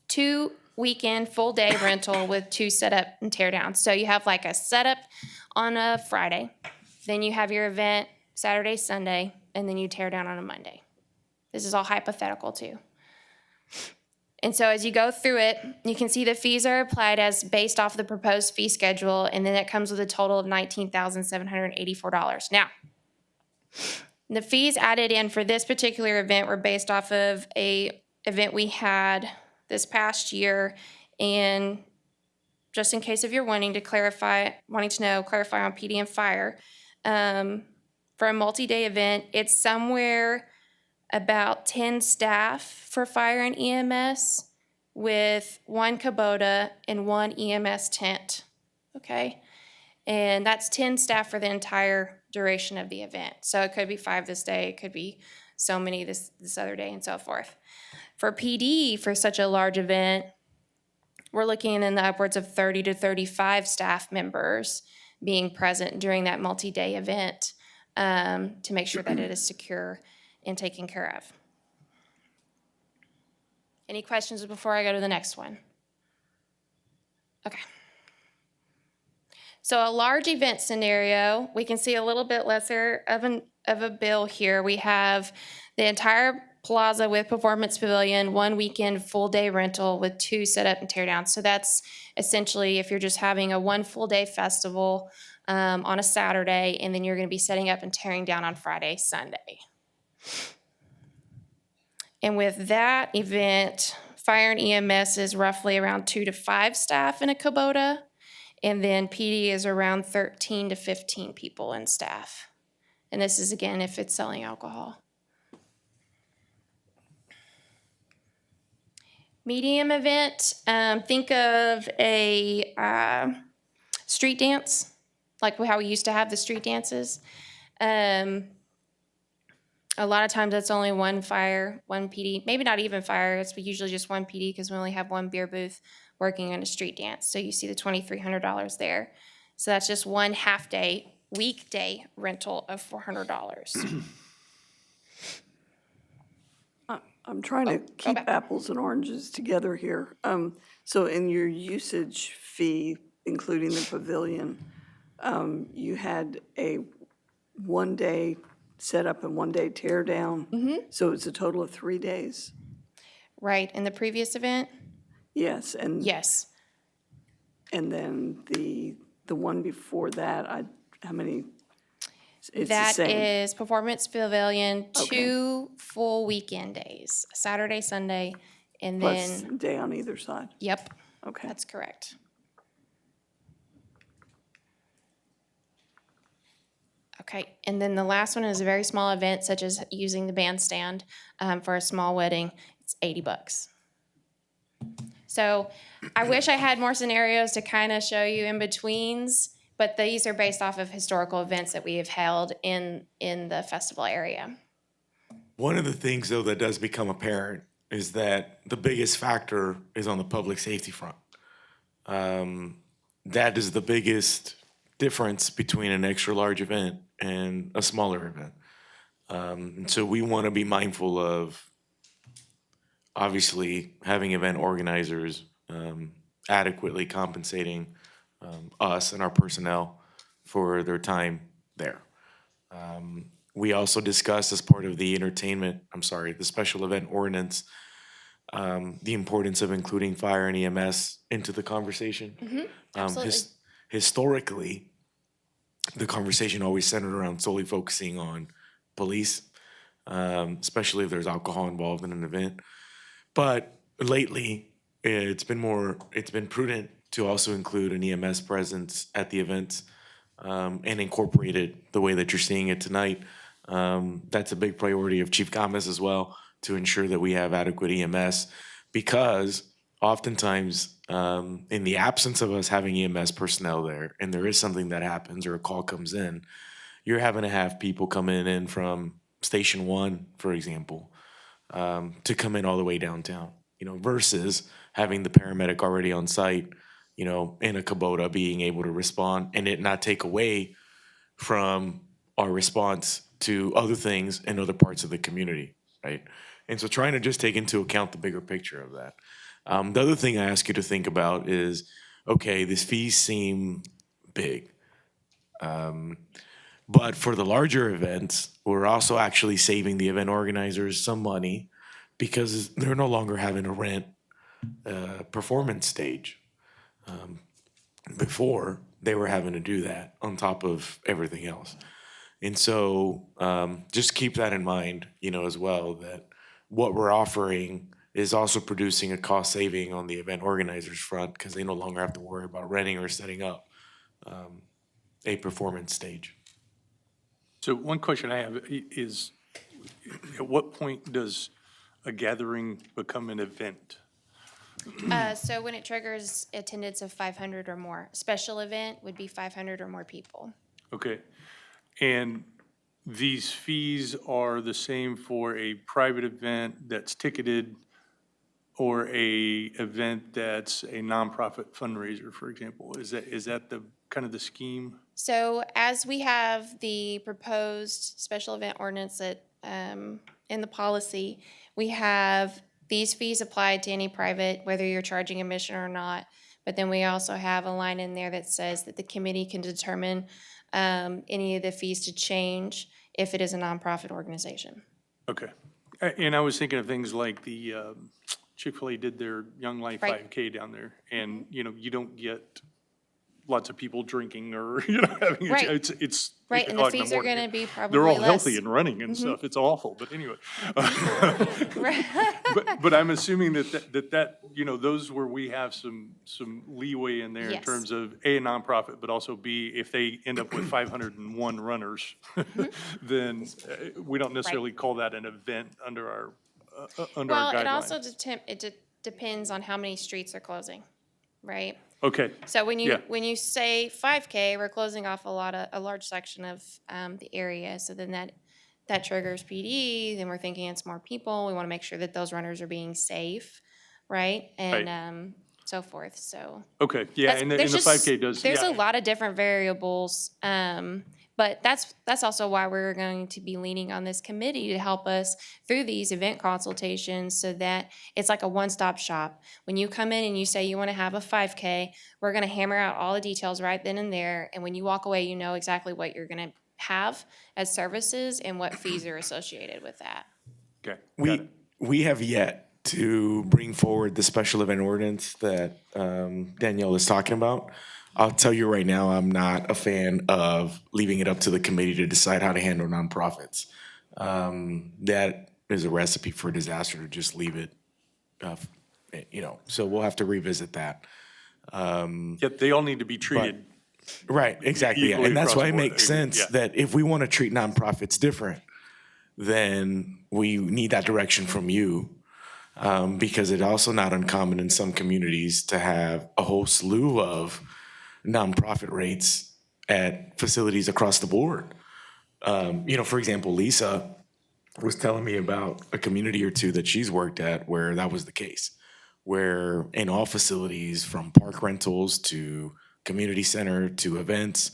2 weekend full day rental with 2 setup and tear downs. So you have like a setup on a Friday, then you have your event Saturday, Sunday, and then you tear down on a Monday. This is all hypothetical too. And so as you go through it, you can see the fees are applied as based off the proposed fee schedule, and then it comes with a total of $19,784. Now, the fees added in for this particular event were based off of a event we had this past year, and just in case if you're wanting to know, clarify on PD and fire, for a multi-day event, it's somewhere about 10 staff for fire and EMS with 1 Kubota and 1 EMS tent, okay? And that's 10 staff for the entire duration of the event. So it could be 5 this day, it could be so many this other day, and so forth. For PD, for such a large event, we're looking in the upwards of 30 to 35 staff members being present during that multi-day event to make sure that it is secure and taken care of. Any questions before I go to the next one? Okay. So a large event scenario, we can see a little bit lesser of a bill here. We have the entire plaza with performance pavilion, 1 weekend full day rental with 2 set up and tear down. So that's essentially if you're just having a 1 full day festival on a Saturday, and then you're going to be setting up and tearing down on Friday, Sunday. And with that event, fire and EMS is roughly around 2 to 5 staff in a Kubota. And then PD is around 13 to 15 people in staff. And this is, again, if it's selling alcohol. Medium event, think of a street dance, like how we used to have the street dances. A lot of times that's only 1 fire, 1 PD, maybe not even fire. It's usually just 1 PD because we only have 1 beer booth working on a street dance. So you see the $2,300 there. So that's just 1 half-day, weekday rental of $400. I'm trying to keep apples and oranges together here. So in your usage fee, including the pavilion, you had a 1-day setup and 1-day tear down. So it's a total of 3 days. Right, in the previous event? Yes, and yes. And then the one before that, how many? It's That the same. is Performance Pavilion, Okay. 2 full weekend days, Saturday, Sunday, and Plus then, day on either side. yep, Okay. that's correct. Okay, and then the last one is a very small event, such as using the bandstand for a small wedding. It's $80. So I wish I had more scenarios to kind of show you in betweens, but these are based off of historical events that we have held in the festival area. One of the things, though, that does become apparent is that the biggest factor is on the public safety front. That is the biggest difference between an extra large event and a smaller event. And so we want to be mindful of, obviously, having event organizers adequately compensating us and our personnel for their time there. We also discussed as part of the the special event ordinance, the importance of including fire and EMS into the conversation. Absolutely. Historically, the conversation always centered around solely focusing on police, especially if there's alcohol involved in an event. But lately, it's been prudent to also include an EMS presence at the events and incorporate it the way that you're seeing it tonight. That's a big priority of Chief Gomez as well, to ensure that we have adequate EMS, because oftentimes in the absence of us having EMS personnel there, and there is something that happens or a call comes in, you're having to have people come in from Station 1, for example, to come in all the way downtown, versus having the paramedic already on site, in a Kubota, being able to respond and it not take away from our response to other things in other parts of the community, right? And so trying to just take into account the bigger picture of that. The other thing I ask you to think about is, okay, these fees seem big. But for the larger events, we're also actually saving the event organizers some money because they're no longer having to rent a performance stage. Before, they were having to do that on top of everything else. And so just keep that in mind, as well, that what we're offering is also producing a cost saving on the event organizers front, because they no longer have to worry about renting or setting up a performance stage. So one question I have is, at what point does a gathering become an event? So when it triggers attendance of 500 or more, special event would be 500 or more people. Okay. And these fees are the same for a private event that's ticketed or a event that's a nonprofit fundraiser, for example? Is that the kind of the scheme? So as we have the proposed special event ordinance that, in the policy, we have these fees applied to any private, whether you're charging admission or not. But then we also have a line in there that says that the committee can determine any of the fees to change if it is a nonprofit organization. Okay. And I was thinking of things like the Chick-fil-A did their Young Life Right. 5K down there. And, you know, you don't get lots of people drinking or, you know, having, Right. it's Right, 8 and the o'clock in fees the are morning. gonna be probably They're all less. healthy and running and stuff. It's awful, but anyway. But I'm assuming that, you know, those where we have some leeway in there in Yes. terms of A, a nonprofit, but also B, if they end up with 501 runners, then we don't necessarily call that an event under our Well, guidelines. it also depends on how many streets are closing, right? Okay. So when Yeah. you say 5K, we're closing off a large section of the area. So then that triggers PD. Then we're thinking it's more people. We want to make sure that those runners are being safe, right? And so forth. So Okay, yeah, and the there's 5K does, There's yeah. a lot of different variables, but that's also why we're going to be leaning on this committee to help us through these event consultations so that it's like a one-stop shop. When you come in and you say you want to have a 5K, we're going to hammer out all the details right then and there. And when you walk away, you know exactly what you're going to have as services and what fees are associated with that. Okay. We have yet to bring forward the special event ordinance that Danielle is talking about. I'll tell you right now, I'm not a fan of leaving it up to the committee to decide how to handle nonprofits. That is a recipe for disaster to just leave it, you know, so we'll have to revisit that. Yet they all need to be treated. Right, exactly. Yeah. equally And that's across why the it board. makes sense Yeah. that if we want to treat nonprofits different, then we need that direction from you. Because it's also not uncommon in some communities to have a whole slew of nonprofit rates at facilities across the board. You know, for example, Lisa was telling me about a community or two that she's worked at where that was the case, where in all facilities, from park rentals to community center to events,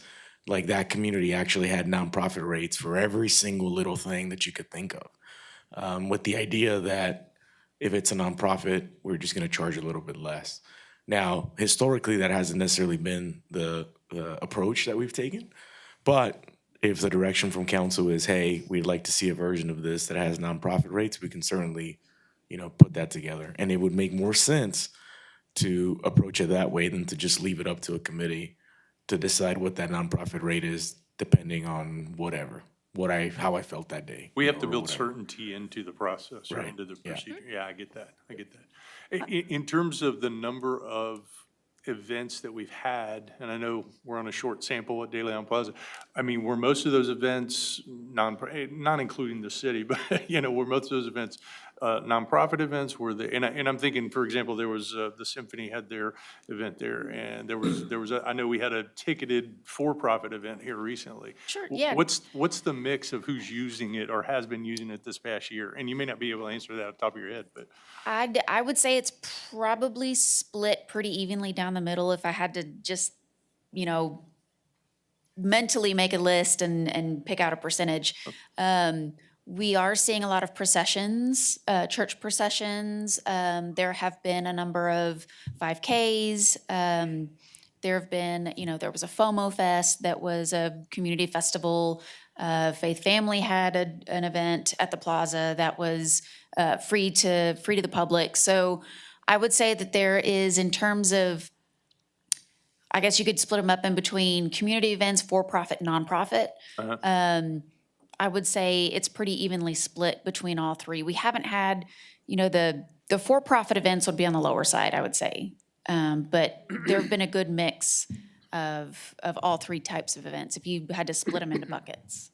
like that community actually had nonprofit rates for every single little thing that you could think of, with the idea that if it's a nonprofit, we're just going to charge a little bit less. Now, historically, that hasn't necessarily been the approach that we've taken. But if the direction from council is, hey, we'd like to see a version of this that has nonprofit rates, we can certainly, you know, put that together. And it would make more sense to approach it that way than to just leave it up to a committee to decide what that nonprofit rate is, depending on whatever. How I felt that day. We you have know, to or build whatever. certainty into the process or Right. into the Yeah. procedure. Yeah, I get that. In terms of the number of events that we've had, and I know we're on a short sample at De Leon Plaza, I mean, were most of those events not including the city, but, you know, were most of those events nonprofit events? Were they, and I'm thinking, for example, there was, the Symphony had their event there, and there was, I know we had a ticketed for-profit event here recently. Sure, yeah. What's the mix of who's using it or has been using it this past year? And you may not be able to answer that off the top of your head, but. I would say it's probably split pretty evenly down the middle if I had to just, you know, mentally make a list and pick out a percentage. We are seeing a lot of processions, church processions. There have been a number of 5Ks. There have been, you know, there was a FOMO Fest that was a community festival. Faith Family had an event at the plaza that was free to the public. So I would say that there is, in terms of, I guess you could split them up in between community events, for-profit, nonprofit. I would say it's pretty evenly split between all three. We haven't had, you know, the for-profit events would be on the lower side, I would say. But there have been a good mix of all three types of events, if you had to split them into buckets.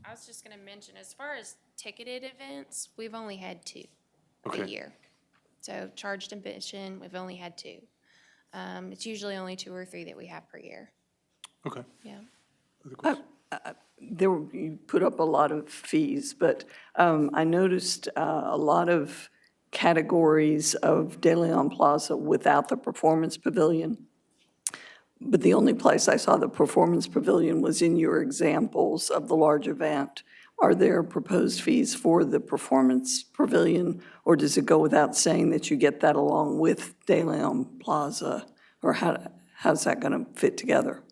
I was just going to mention, as far as ticketed events, we've only had 2 Okay. a year. So charged admission, we've only had 2. It's usually only 2 or 3 that we have per year. Okay. Yeah. You put up a lot of fees, but I noticed a lot of categories of De Leon Plaza without the performance pavilion. But the only place I saw the performance pavilion was in your examples of the large event. Are there proposed fees for the performance pavilion, or does it go without saying that you get that along with De Leon Plaza Or how's that going to fit together?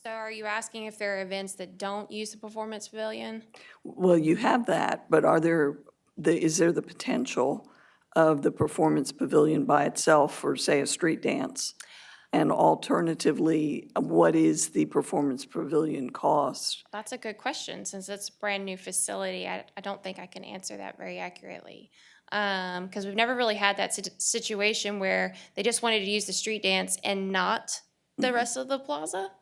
So are you asking if there are events that don't use the performance pavilion? Well, you have that, but is there the potential of the performance pavilion by itself for, say, a street dance? And alternatively, what is the performance pavilion cost? That's a good question. Since it's a brand-new facility, I don't think I can answer that very accurately. Because we've never really had that situation where they just wanted to use the street dance and not the rest of the plaza.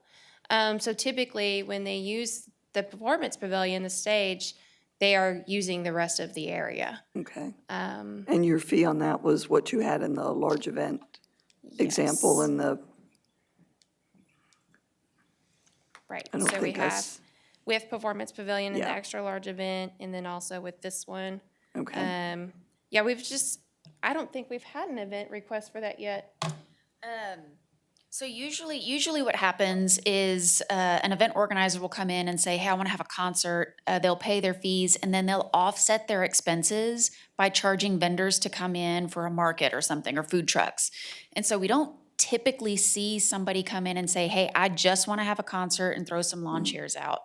So typically, when they use the performance pavilion, the stage, they are using the rest of the area. Okay. And your fee on that was what you had in the large event example in the... Right. I don't So we think I have s- with performance pavilion and the Yeah. extra large event, and then also with this one. Okay. Yeah, I don't think we've had an event request for that yet. So usually what happens is an event organizer will come in and say, hey, I want to have a concert. They'll pay their fees, and then they'll offset their expenses by charging vendors to come in for a market or something, or food trucks. And so we don't typically see somebody come in and say, hey, I just want to have a concert and throw some lawn chairs out.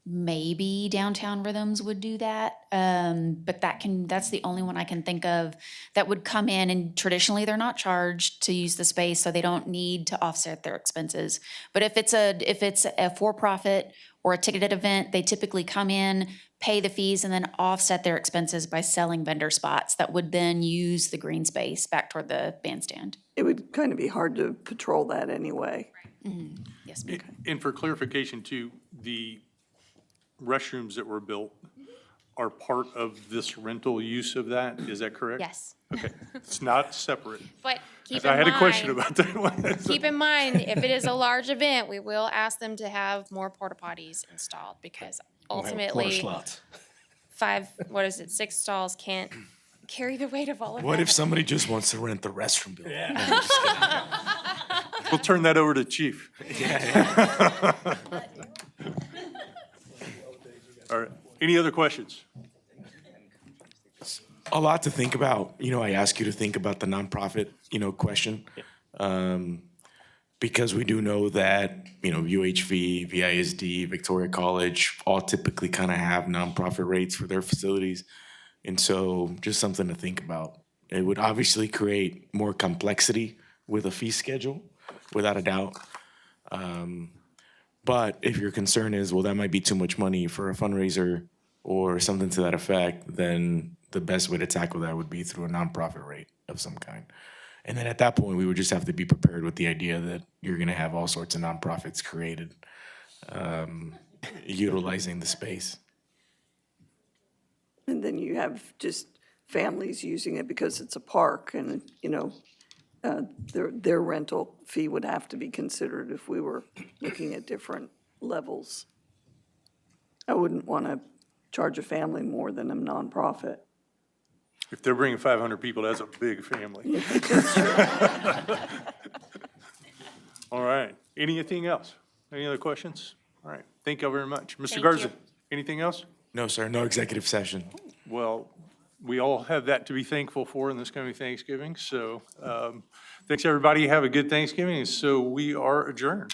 Maybe Downtown Rhythms would do that, but that's the only one I can think of that would come in, and traditionally they're not charged to use the space, so they don't need to offset their expenses. But if it's a for-profit or a ticketed event, they typically come in, pay the fees, and then offset their expenses by selling vendor spots that would then use the green space back toward the bandstand. It would kind of be hard to patrol that anyway. Yes, ma'am. And for clarification too, the restrooms that were built are part of this rental use of that, is that correct? Yes. Okay, it's not separate. But keep 'Cause in I had a question mind- about that one. Keep in mind, if it is a large event, we will ask them to have more porta potties installed, because ultimately, 6 stalls can't carry the weight of all of that. What if somebody just wants to rent the restroom building? We'll turn that over to Chief. All right, any other questions? A lot to think about. I ask you to think about the nonprofit, question. Because we do know that, UHV, VISD, Victoria College, all typically kind of have nonprofit rates for their facilities. And so just something to think about. It would obviously create more complexity with a fee schedule, without a doubt. But if your concern is, well, that might be too much money for a fundraiser or something to that effect, then the best way to tackle that would be through a nonprofit rate of some kind. And then at that point, we would just have to be prepared with the idea that you're going to have all sorts of nonprofits created, utilizing the space. And then you have just families using it because it's a park, and, their rental fee would have to be considered if we were looking at different levels. I wouldn't want to charge a family more than a nonprofit. If they're bringing 500 people, that's a big family. All right, anything else? Any other questions? All right, thank you very much. Mr. Garza, anything else? No, sir, no executive session. Well, we all have that to be thankful for in this coming Thanksgiving. So thanks, everybody. Have a good Thanksgiving. So we are adjourned.